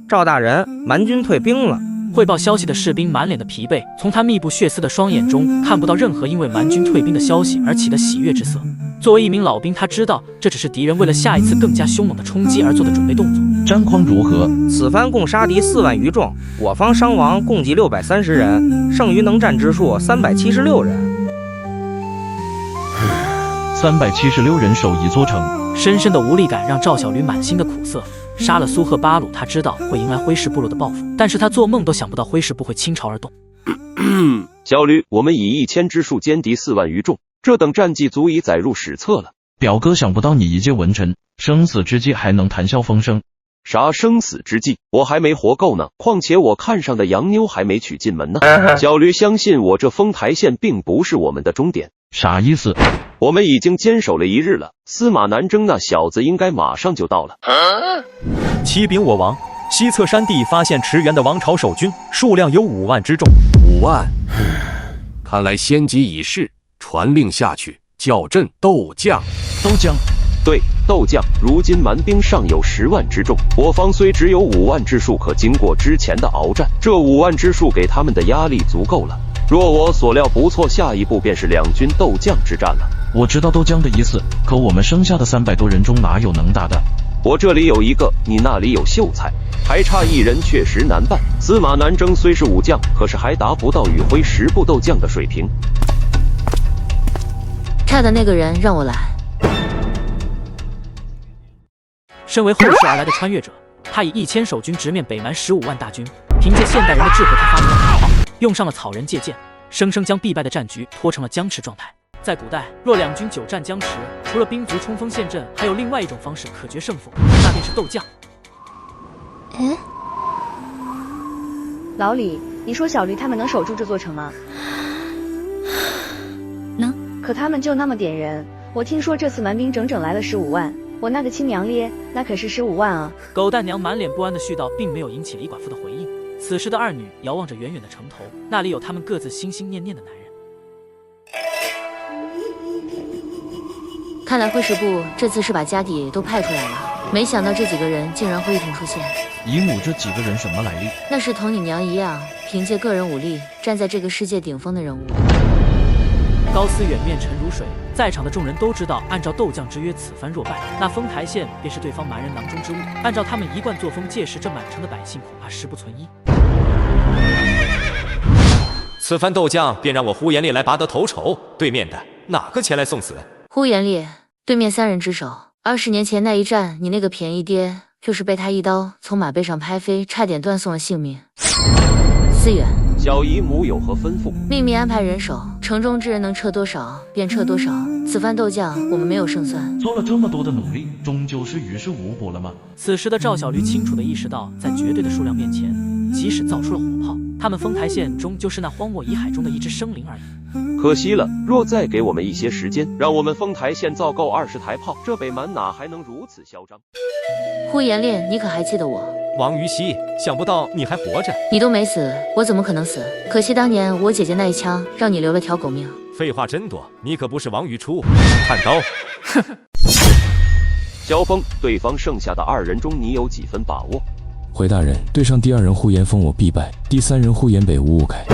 赵大人，蛮军退兵了。汇报消息的士兵满脸的疲惫，从他密布血丝的双眼中看不到任何因为蛮军退兵的消息而起的喜悦之色。作为一名老兵，他知道这只是敌人为了下一次更加凶猛的冲击而做的准备动作。战况如何？此番共杀敌4万余众，我方伤亡共计630人，剩余能战之数376人。376人守一座城，深深的无力感让赵小驴满心的苦涩。杀了苏贺巴鲁，他知道会迎来辉氏部落的报复，但是他做梦都想不到辉氏部会倾巢而动。小驴，我们以1000之数歼敌4万余众，这等战绩足以载入史册了。表哥，想不到你一介文臣，生死之际还能谈笑风生。啥生死之际？我还没活够呢，况且我看上的洋妞还没娶进门呢。小驴，相信我，这丰台县并不是我们的终点。啥意思？我们已经坚守了1日了，司马南征那小子应该马上就到了。启禀我王，西侧山地发现驰援的王朝守军，数量有5万之众。5万，看来先机已逝。传令下去，叫阵斗将。斗将？对，斗将。如今蛮兵尚有10万之众，我方虽只有5万之数，可经过之前的鏖战，这5万之数给他们的压力足够了。若我所料不错，下一步便是两军斗将之战了。我知道斗将的意思，可我们剩下的300多人中哪有能打的？我这里有一个，你那里有秀才，还差1人，确实难办。司马南征虽是武将，可是还达不到宇辉10部斗将的水平。差的那个人让我来。身为后世而来的穿越者，他以1000守军直面北蛮15万大军，凭借现代人的智慧，他发明了海炮，用上了草人借箭，生生将必败的战局拖成了僵持状态。在古代，若两军久战僵持，除了兵卒冲锋陷阵，还有另外一种方式可决胜负，那便是斗将。老李，你说小驴他们能守住这座城吗？能。可他们就那么点人，我听说这次蛮兵整整来了15万，我那个亲娘咧，那可是15万啊！狗蛋娘满脸不安的絮叨，并没有引起李寡妇的回应。此时的二女遥望着远远的城头，那里有他们各自心心念念的男人。看来会师部这次是把家底都派出来了，没想到这几个人竟然会一同出现。姨母这几个人什么来历？那是同你娘一样，凭借个人武力站在这个世界顶峰的人物。高思远面沉如水，在场的众人都知道，按照斗将之约，此番若败，那丰台县便是对方蛮人囊中之物。按照他们一贯作风，届时这满城的百姓恐怕十不存一。此番斗将便让我呼延烈来拔得头筹，对面的哪个前来送死？呼延烈，对面3人之首。20年前那一战，你那个便宜爹就是被他一刀从马背上拍飞，差点断送了性命。思远，小姨母有何吩咐？秘密安排人手，城中之人能撤多少便撤多少。此番斗将，我们没有胜算。做了这么多的努力，终究是于事无补了吗？此时的赵小驴清楚地意识到，在绝对的数量面前，即使造出了火炮，他们丰台县终究是那荒漠遗海中的一只生灵而已。可惜了，若再给我们一些时间，让我们丰台县造够20台炮，这北蛮哪还能如此嚣张？呼延烈，你可还记得我？王于熙，想不到你还活着。你都没死，我怎么可能死？可惜当年我姐姐那一枪，让你留了条狗命。废话真多，你可不是王于初。看刀。萧峰，对方剩下的2人中，你有几分把握？回大人，对上第2人呼延峰我必败，第3人呼延北五五开。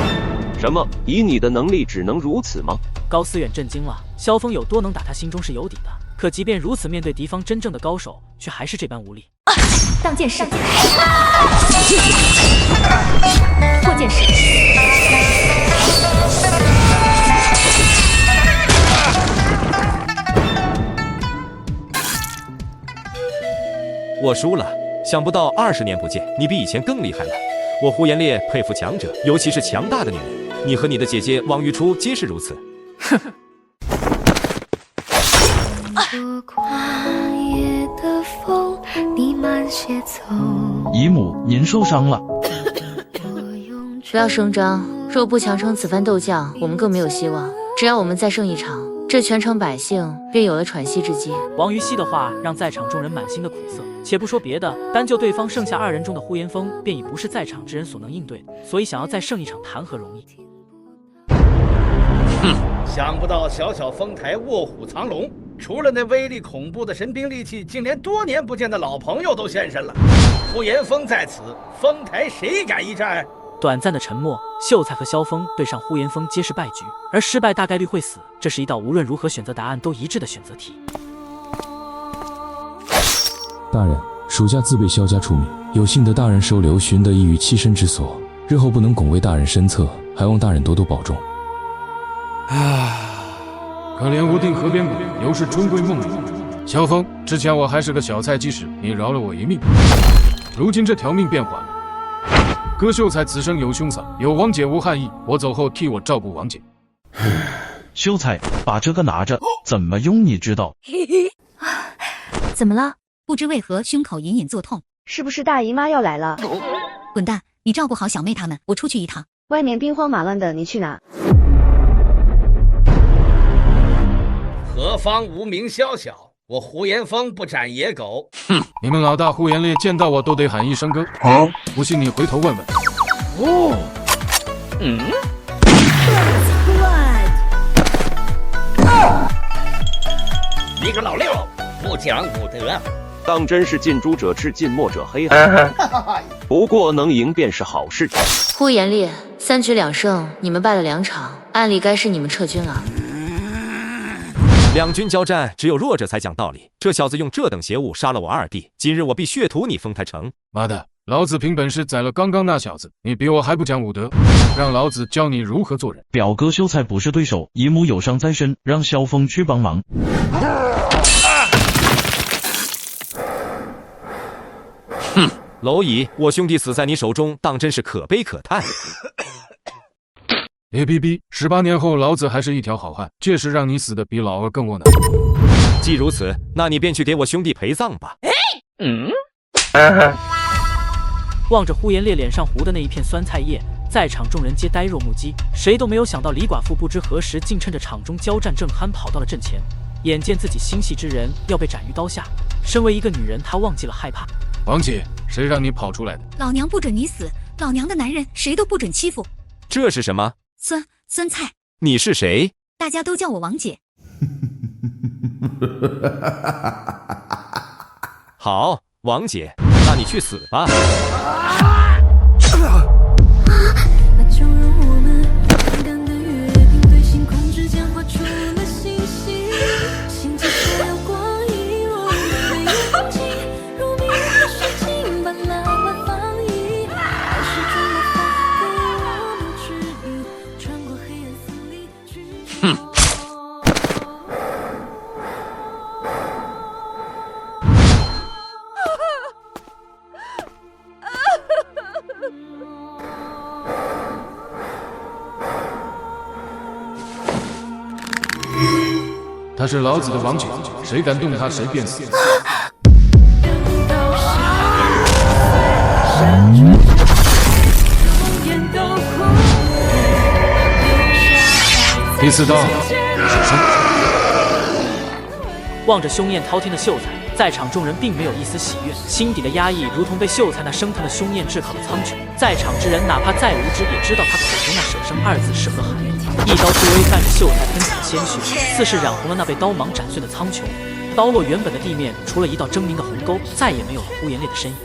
什么？以你的能力只能如此吗？高思远震惊了，萧峰有多能打，他心中是有底的。可即便如此，面对敌方真正的高手，却还是这般无力。当剑士，破剑士，我输了，想不到20年不见，你比以前更厉害了。我呼延烈佩服强者，尤其是强大的女人。你和你的姐姐王于初皆是如此。哼。姨母，您受伤了。不要声张，若不强撑此番斗将，我们更没有希望。只要我们再胜一场，这全城百姓便有了喘息之机。王于熙的话让在场众人满心的苦涩。且不说别的，单就对方剩下2人中的呼延峰，便已不是在场之人所能应对的，所以想要再胜一场，谈何容易？想不到小小丰台卧虎藏龙，除了那威力恐怖的神兵利器，竟连多年不见的老朋友都现身了。呼延峰在此，丰台谁敢一战？短暂的沉默，秀才和萧峰对上呼延峰皆是败局，而失败大概率会死，这是一道无论如何选择答案都一致的选择题。大人，属下自被萧家出名，有幸得大人收留，寻得一于栖身之所，日后不能拱卫大人身侧，还望大人多多保重。可怜无定河边骨，犹是春闺梦里。萧峰，之前我还是个小菜鸡屎，你饶了我一命，如今这条命变还了。哥秀才此生有兄嫂，有王姐无憾意，我走后替我照顾王姐。秀才，把这个拿着，怎么用你知道？怎么了？不知为何胸口隐隐作痛，是不是大姨妈要来了？滚蛋！你照顾好小妹她们，我出去一趟。外面兵荒马乱的，你去哪？何方无名宵小？我呼延峰不斩野狗。哼！你们老大呼延烈见到我都得喊一声哥。不信你回头问问。哦，你个老六，不讲武德，当真是近朱者赤，近墨者黑。不过能赢便是好事。呼延烈，3局2胜，你们败了2场，按理该是你们撤军啊。两军交战，只有弱者才讲道理。这小子用这等邪物杀了我2弟，今日我必血屠你丰台城！妈的，老子凭本事宰了刚刚那小子，你比我还不讲武德，让老子教你如何做人。表哥秀才不是对手，姨母有伤在身，让萧峰去帮忙。哼，蝼蚁，我兄弟死在你手中，当真是可悲可叹。别逼逼，18年后老子还是一条好汉，届时让你死的比老二更窝囊。既如此，那你便去给我兄弟陪葬吧。望着呼延烈脸上糊的那一片酸菜叶，在场众人皆呆若木鸡，谁都没有想到李寡妇不知何时竟趁着场中交战正酣跑到了阵前，眼见自己心系之人要被斩于刀下，身为一个女人，她忘记了害怕。王姐，谁让你跑出来的？老娘不准你死，老娘的男人谁都不准欺负。这是什么？酸菜。你是谁？大家都叫我王姐。好，王姐，那你去死吧。他是老子的王姐，谁敢动他，谁便死。第4刀，手生。望着凶焰滔天的秀才，在场众人并没有一丝喜悦，心底的压抑如同被秀才那升腾的凶焰炙烤的苍穹。在场之人哪怕再无知，也知道他口中那舍生2字是何含义。一刀之威伴着秀才喷淌的鲜血，似是染红了那被刀芒斩碎的苍穹。刀落原本的地面，除了一道狰狞的鸿沟，再也没有了呼延烈的身影。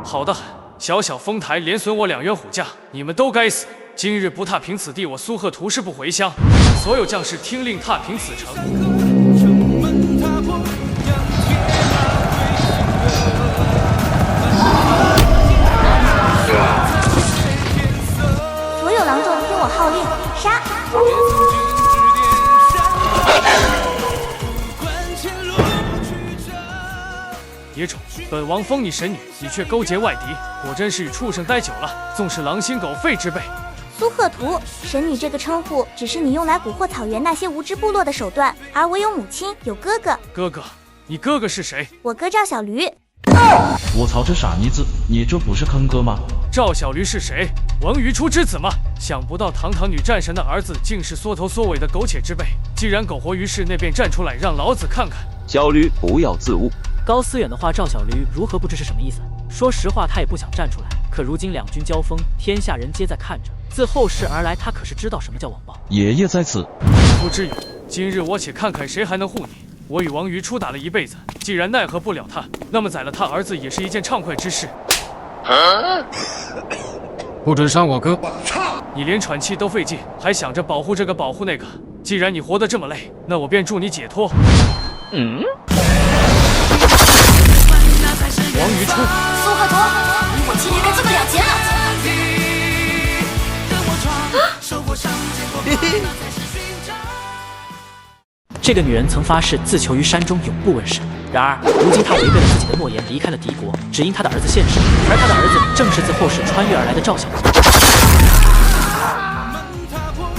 好的很，小小丰台连损我2员虎将，你们都该死！今日不踏平此地，我苏贺图誓不回乡。所有将士听令，踏平此城。所有郎中听我号令，杀！野种，本王封你神女，你却勾结外敌，果真是与畜生待久了，纵是狼心狗肺之辈。苏贺图，神女这个称呼只是你用来蛊惑草原那些无知部落的手段，而我有母亲，有哥哥。哥哥，你哥哥是谁？我哥赵小驴。我操，这傻妮子，你这不是坑哥吗？赵小驴是谁？王于初之子吗？想不到堂堂女战神的儿子竟是缩头缩尾的苟且之辈。既然苟活于世，那便站出来让老子看看。小驴，不要自误。高思远的话，赵小驴如何不知是什么意思？说实话，他也不想站出来。可如今两军交锋，天下人皆在看着。自后世而来，他可是知道什么叫网暴。爷爷在此。夫之勇，今日我且看看谁还能护你。我与王于初打了一辈子，既然奈何不了他，那么宰了他儿子也是一件畅快之事。不准伤我哥！你连喘气都费劲，还想着保护这个保护那个。既然你活得这么累，那我便助你解脱。王于初，苏贺图，我今天该这么了结了。这个女人曾发誓自囚于山中，永不问世。然而，如今她违背了自己的诺言，离开了敌国，只因她的儿子现世，而她的儿子正是自后世穿越而来的赵小驴。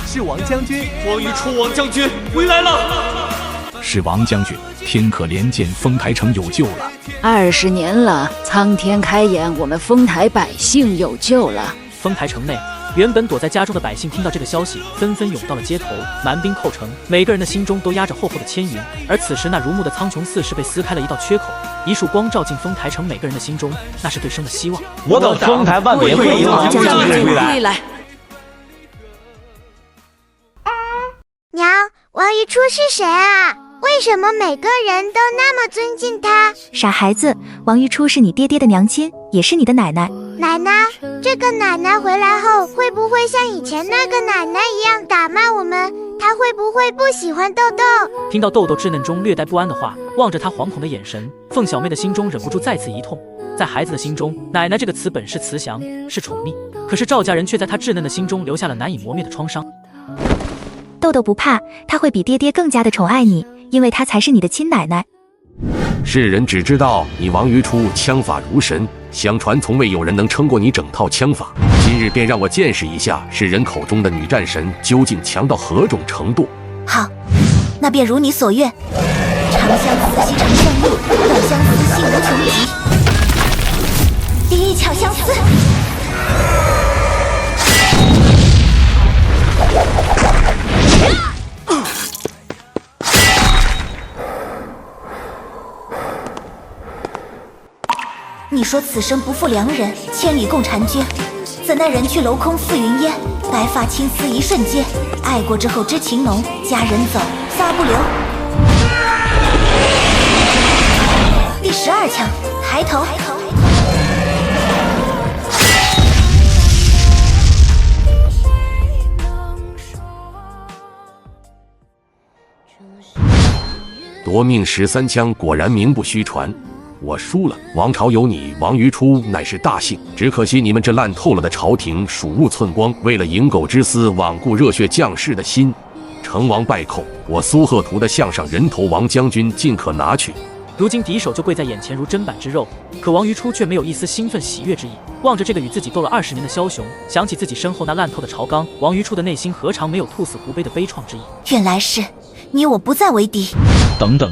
是王将军，王于初，王将军回来了。是王将军，天可怜见丰台城有救了。20年了，苍天开眼，我们丰台百姓有救了。丰台城内，原本躲在家中的百姓听到这个消息，纷纷涌到了街头，蛮兵寇城，每个人的心中都压着厚厚的千云。而此时，那如沐的苍穹似是被撕开了一道缺口，一束光照进丰台城每个人的心中，那是对生的希望。我等丰台万年会迎王将军归来。娘，王于初是谁啊？为什么每个人都那么尊敬他？傻孩子，王于初是你爹爹的娘亲，也是你的奶奶。奶奶，这个奶奶回来后会不会像以前那个奶奶一样打骂我们？她会不会不喜欢豆豆？听到豆豆稚嫩中略带不安的话，望着她惶恐的眼神，凤小妹的心中忍不住再次一痛。在孩子的心中，奶奶这个词本是慈祥，是宠溺，可是赵家人却在她稚嫩的心中留下了难以磨灭的创伤。豆豆不怕，他会比爹爹更加的宠爱你，因为他才是你的亲奶奶。世人只知道你王于初枪法如神，相传从未有人能撑过你整套枪法。今日便让我见识一下世人口中的女战神究竟强到何种程度。好，那便如你所愿，长相思兮长相忆，短相思兮无穷极。第一巧相思。你说此生不负良人，千里共婵娟。怎奈人去楼空似云烟，白发青丝一瞬间。爱过之后知情浓，佳人走，仨不留。第12枪，抬头。夺命13枪果然名不虚传。我输了，王朝有你王于初乃是大幸，只可惜你们这烂透了的朝廷鼠目寸光，为了蝇狗之私罔顾热血将士的心，成王败寇。我苏贺图的项上人头王将军尽可拿去。如今敌手就跪在眼前如砧板之肉，可王于初却没有一丝兴奋喜悦之意。望着这个与自己斗了20年的枭雄，想起自己身后那烂透的朝纲，王于初的内心何尝没有兔死狐悲的悲怆之意？原来是你我不再为敌。等等。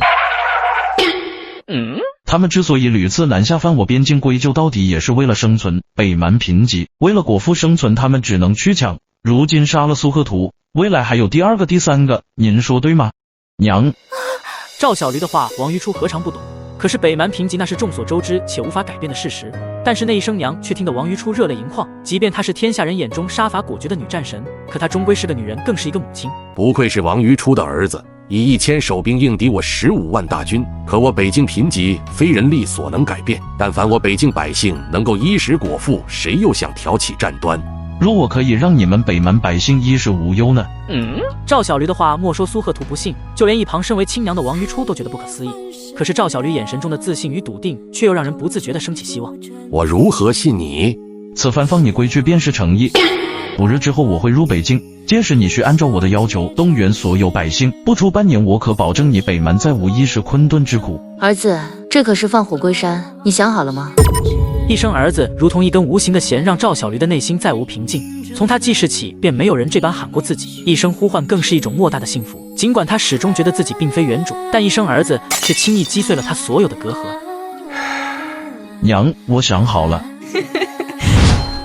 他们之所以屡次南下犯我边境，归咎到底也是为了生存。北蛮贫瘠，为了果腹生存，他们只能去抢。如今杀了苏贺图，未来还有第2个、第3个，您说对吗？娘，赵小驴的话，王于初何尝不懂？可是北蛮贫瘠那是众所周知且无法改变的事实。但是那一声娘却听得王于初热泪盈眶。即便她是天下人眼中杀伐果决的女战神，可她终归是个女人，更是一个母亲。不愧是王于初的儿子。以1000守兵应敌我15万大军，可我北境贫瘠，非人力所能改变。但凡我北境百姓能够衣食果腹，谁又想挑起战端？若我可以让你们北蛮百姓衣食无忧呢？赵小驴的话，莫说苏贺图不信，就连一旁身为亲娘的王于初都觉得不可思议。可是赵小驴眼神中的自信与笃定，却又让人不自觉地升起希望。我如何信你？此番放你归去便是诚意。5日之后我会入北京，届时你需按照我的要求动员所有百姓，不出半年，我可保证你北蛮再无衣食困顿之苦。儿子，这可是放火归山，你想好了吗？一声儿子如同一根无形的弦，让赵小驴的内心再无平静。从他记事起，便没有人这般喊过自己，一声呼唤更是一种莫大的幸福。尽管他始终觉得自己并非原主，但一声儿子却轻易击碎了他所有的隔阂。娘，我想好了。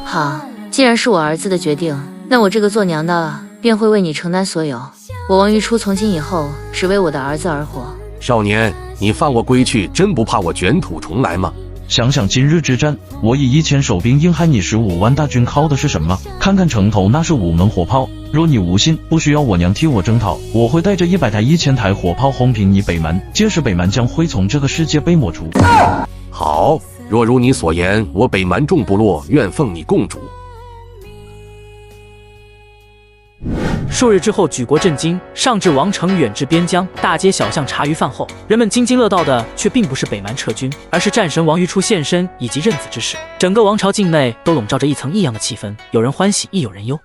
好，既然是我儿子的决定，那我这个做娘的便会为你承担所有。我王于初从今以后只为我的儿子而活。少年，你放我归去，真不怕我卷土重来吗？想想今日之战，我以1000守兵硬害你15万大军，靠的是什么？看看城头那是5门火炮，若你无信，不需要我娘替我征讨，我会带着100台、1000台火炮轰平你北蛮，届时北蛮将会从这个世界被抹除。好，若如你所言，我北蛮众部落愿奉你共主。数日之后，举国震惊，上至王城，远至边疆，大街小巷茶余饭后，人们津津乐道的却并不是北蛮撤军，而是战神王于初现身以及认子之事。整个王朝境内都笼罩着一层异样的气氛，有人欢喜，亦有人忧。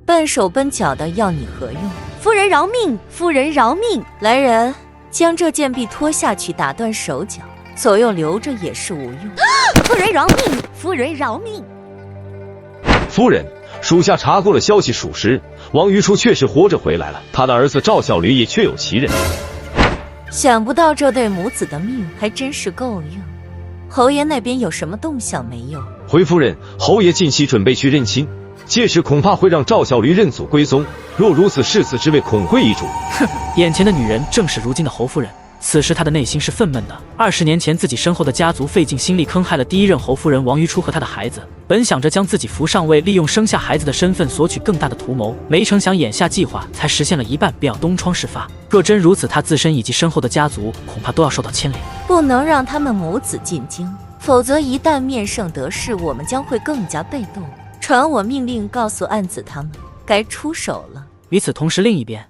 笨手笨脚的要你何用？夫人饶命！夫人饶命！来人，将这贱婢拖下去，打断手脚，左右留着也是无用。夫人饶命！夫人饶命！夫人，属下查过了消息，属实，王于初确实活着回来了，他的儿子赵小驴也确有其人。想不到这对母子的命还真是够硬。侯爷那边有什么动向没有？回夫人，侯爷近期准备去认亲，届时恐怕会让赵小驴认祖归宗。若如此，世子之位恐会易主。哼，眼前的女人正是如今的侯夫人。此时他的内心是愤懑的。20年前，自己身后的家族费尽心力坑害了第一任侯夫人王于初和他的孩子，本想着将自己扶上位，利用生下孩子的身份索取更大的图谋，没成想眼下计划才实现了一半，便要东窗事发。若真如此，他自身以及身后的家族恐怕都要受到牵连。不能让他们母子进京，否则一旦面圣得势，我们将会更加被动。传我命令，告诉暗子他们该出手了。与此同时，另一边，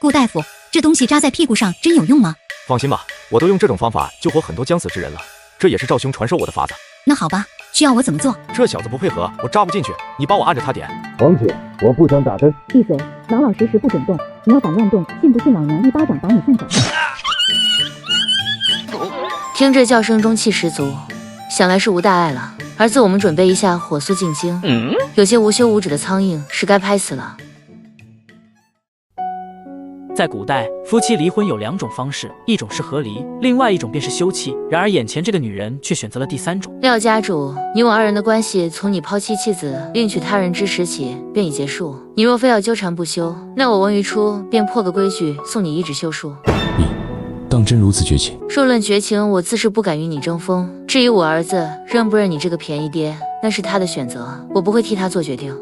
顾大夫，这东西扎在屁股上真有用吗？放心吧，我都用这种方法救活很多将死之人了，这也是赵兄传授我的法子。那好吧，需要我怎么做？这小子不配合，我扎不进去，你帮我按着他点。王姐，我不想打针。闭嘴，老老实实不准动，你要敢乱动，信不信老娘一巴掌把你扇走？听这叫声中气十足，想来是无大碍了。儿子，我们准备一下，火速进京。有些无休无止的苍蝇是该拍死了。在古代，夫妻离婚有2种方式，一种是和离，另外一种便是休妻。然而眼前这个女人却选择了第3种。廖家主，你我2人的关系从你抛弃妻子另娶他人之时起便已结束。你若非要纠缠不休，那我王于初便破个规矩，送你1纸休书。你当真如此绝情？若论绝情，我自是不敢与你争锋。至于我儿子认不认你这个便宜爹，那是他的选择，我不会替他做决定。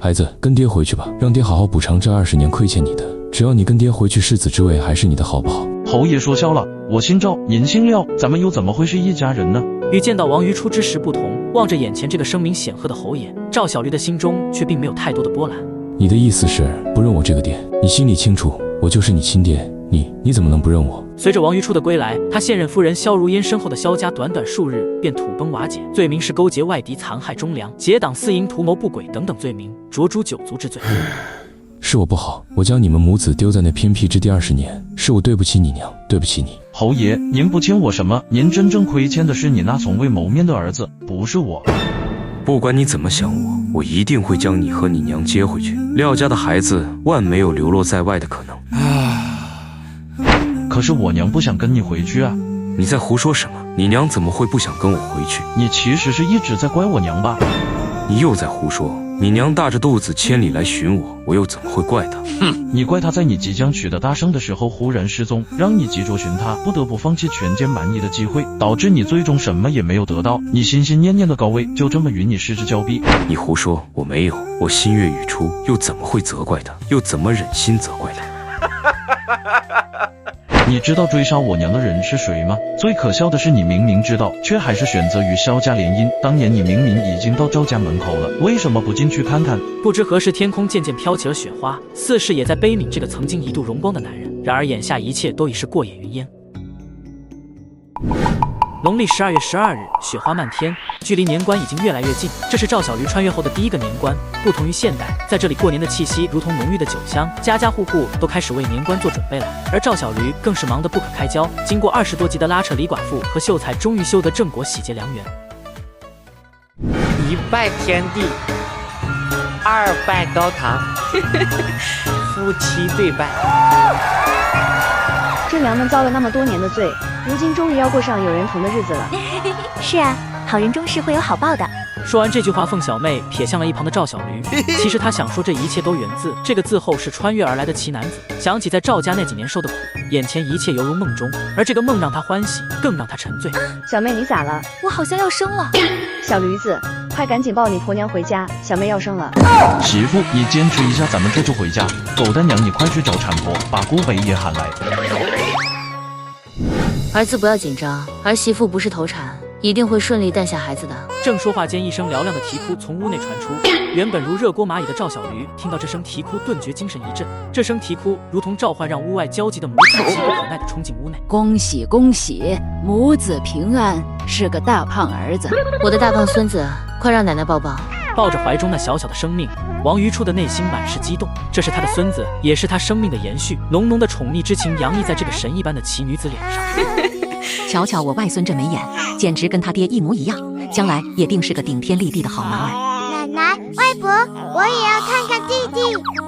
孩子，跟爹回去吧，让爹好好补偿这20年亏欠你的。只要你跟爹回去，世子之位还是你的，好不好？侯爷说笑了，我姓赵，您姓廖，咱们又怎么会是一家人呢？与见到王于初之时不同，望着眼前这个声名显赫的侯爷，赵小驴的心中却并没有太多的波澜。你的意思是不认我这个爹？你心里清楚，我就是你亲爹，你怎么能不认我？随着王于初的归来，他现任夫人萧如烟身后的萧家短短数日便土崩瓦解，罪名是勾结外敌残害忠良，结党私营图谋不轨等等罪名，着诛9族之罪。是我不好，我将你们母子丢在那偏僻之地20年，是我对不起你娘，对不起你。侯爷，您不欠我什么，您真正亏欠的是你那从未谋面的儿子，不是我。不管你怎么想我一定会将你和你娘接回去。廖家的孩子万没有流落在外的可能。可是我娘不想跟你回去啊。你在胡说什么？你娘怎么会不想跟我回去？你其实是一直在怪我娘吧？你又在胡说。你娘大着肚子千里来寻我，我又怎么会怪她？你怪她在你即将取得大胜的时候忽然失踪，让你急着寻她，不得不放弃全歼蛮夷的机会，导致你最终什么也没有得到。你心心念念的高位就这么与你失之交臂。你胡说，我没有，我心悦语出，又怎么会责怪她？又怎么忍心责怪她？你知道追杀我娘的人是谁吗？最可笑的是，你明明知道，却还是选择与萧家联姻。当年你明明已经到赵家门口了，为什么不进去看看？不知何时，天空渐渐飘起了雪花，似是也在悲悯这个曾经一度荣光的男人。然而眼下一切都已是过眼云烟。农历12月12日，雪花漫天，距离年关已经越来越近。这是赵小驴穿越后的第1个年关，不同于现代，在这里过年的气息如同浓郁的酒香，家家户户都开始为年关做准备了。而赵小驴更是忙得不可开交。经过20多集的拉扯，李寡妇和秀才终于修得正果，喜结良缘。1拜天地，2拜高堂，夫妻对拜。这娘们遭了那么多年的罪，如今终于要过上有人疼的日子了。是啊，好人终是会有好报的。说完这句话，凤小妹瞥向了一旁的赵小驴。其实她想说，这一切都源自这个自后是穿越而来的奇男子。想起在赵家那几年受的苦，眼前一切犹如梦中，而这个梦让她欢喜，更让她沉醉。小妹，你咋了？我好像要生了。小驴子，快赶紧抱你婆娘回家，小妹要生了。媳妇，你坚持一下，咱们这就回家。狗蛋娘，你快去找产婆，把顾北也喊来。儿子不要紧张，儿媳妇不是投产，一定会顺利诞下孩子的。正说话间，一声嘹亮的啼哭从屋内传出。原本如热锅蚂蚁的赵小驴听到这声啼哭，顿觉精神一振。这声啼哭如同召唤，让屋外焦急的母子急不可耐地冲进屋内。恭喜恭喜，母子平安，是个大胖儿子。我的大胖孙子，快让奶奶抱抱。抱着怀中那小小的生命，王于初的内心满是激动。这是他的孙子，也是他生命的延续。浓浓的宠溺之情洋溢在这个神一般的奇女子脸上。瞧瞧我外孙这眉眼，简直跟他爹一模一样，将来也定是个顶天立地的好男儿。奶奶、外婆，我也要看看弟弟。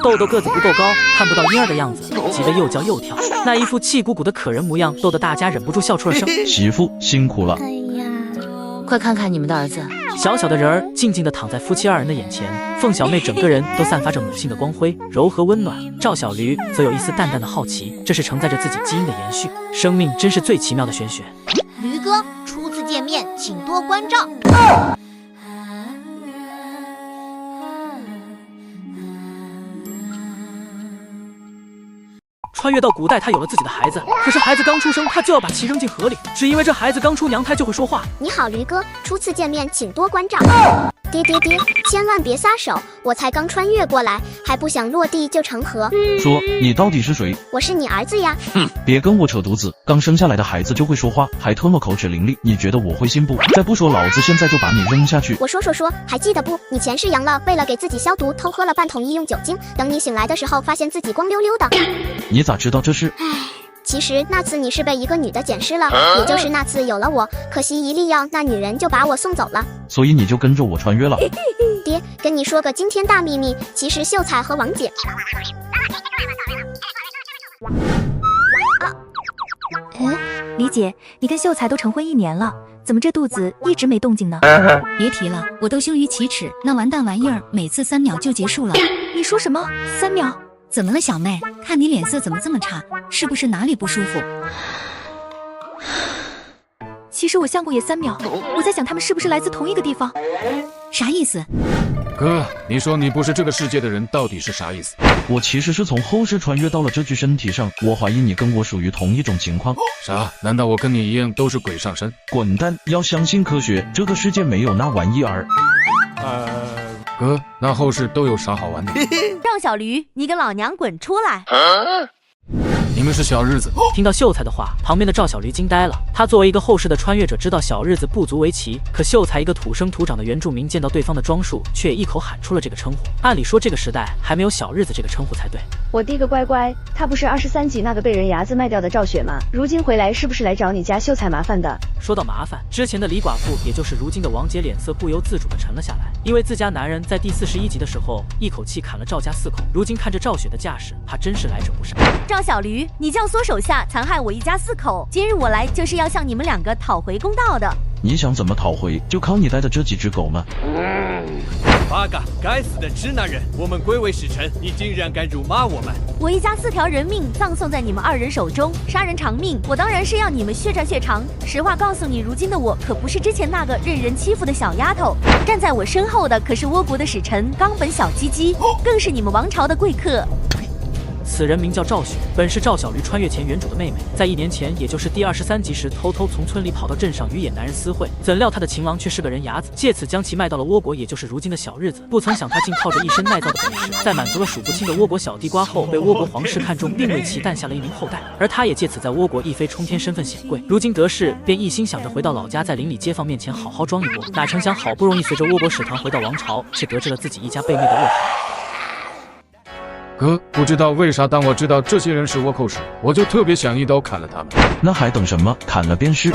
豆豆个子不够高，看不到婴儿的样子，急得又叫又跳，那一副气鼓鼓的可人模样，逗得大家忍不住笑出了声。媳妇辛苦了。快看看你们的儿子，小小的人儿静静地躺在夫妻2人的眼前，凤小妹整个人都散发着母性的光辉，柔和温暖。赵小驴则有一丝淡淡的好奇，这是承载着自己基因的延续。生命真是最奇妙的玄学。驴哥，初次见面，请多关照。穿越到古代，他有了自己的孩子，可是孩子刚出生，他就要把其扔进河里，只因为这孩子刚出娘胎就会说话。你好，驴哥，初次见面，请多关照。爹，千万别撒手，我才刚穿越过来，还不想落地就成河。说你到底是谁？我是你儿子呀。别跟我扯犊子，刚生下来的孩子就会说话，还特么口齿伶俐，你觉得我会信不？再不说，老子现在就把你扔下去。我说，还记得不？你前世阳了，为了给自己消毒，偷喝了半桶医用酒精，等你醒来的时候，发现自己光溜溜的。你咋知道这是？其实那次你是被一个女的捡尸了，也就是那次有了我，可惜一粒药，那女人就把我送走了。所以你就跟着我穿越了。爹，跟你说个惊天大秘密，其实秀才和王姐李姐，你跟秀才都成婚1年了，怎么这肚子一直没动静呢？别提了，我都羞于启齿，那完蛋玩意儿每次3秒就结束了。你说什么？3秒？怎么了，小妹？看你脸色怎么这么差？是不是哪里不舒服？其实我相公也3秒，我在想他们是不是来自同一个地方？啥意思？哥，你说你不是这个世界的人，到底是啥意思？我其实是从后世穿越到了这具身体上，我怀疑你跟我属于同一种情况。啥？难道我跟你一样都是鬼上身？滚蛋！要相信科学，这个世界没有那玩意儿。哥，那后世都有啥好玩的？让小驴，你跟老娘滚出来！你们是小日子。听到秀才的话，旁边的赵小驴惊呆了。他作为一个后世的穿越者，知道小日子不足为奇，可秀才一个土生土长的原住民，见到对方的装束，却也一口喊出了这个称呼。按理说这个时代还没有小日子这个称呼才对。我第一个乖乖，他不是23集那个被人牙子卖掉的赵雪吗？如今回来是不是来找你家秀才麻烦的？说到麻烦，之前的李寡妇，也就是如今的王姐，脸色不由自主地沉了下来，因为自家男人在第41集的时候一口气砍了赵家4口，如今看着赵雪的架势，怕真是来者不善。赵小驴，你教唆手下残害我一家4口，今日我来就是要向你们2个讨回公道的。你想怎么讨回，就靠你带的这几只狗吗八嘎，该死的直男人！我们归位使臣，你竟然敢辱骂我们！我一家4条人命葬送在你们2人手中，杀人偿命，我当然是要你们血债血偿。实话告诉你，如今的我可不是之前那个任人欺负的小丫头，站在我身后的可是倭国的使臣冈本小鸡鸡，更是你们王朝的贵客。此人名叫赵雪，本是赵小驴穿越前原主的妹妹，在1年前，也就是第23集时，偷偷从村里跑到镇上与野男人私会，怎料他的情郎却是个人牙子，借此将其卖到了倭国，也就是如今的小日子。不曾想他竟靠着一身耐造的本事，在满足了数不清的倭国小地瓜后，被倭国皇室看中，并为其诞下了一名后代，而他也借此在倭国一飞冲天，身份显贵。如今得势，便一心想着回到老家，在邻里街坊面前好好装一波，哪成想好不容易随着倭国使团回到王朝，却得知了自己一家被灭的噩耗。哥，不知道为啥，当我知道这些人是倭寇时，我就特别想一刀砍了他们。那还等什么？砍了便是。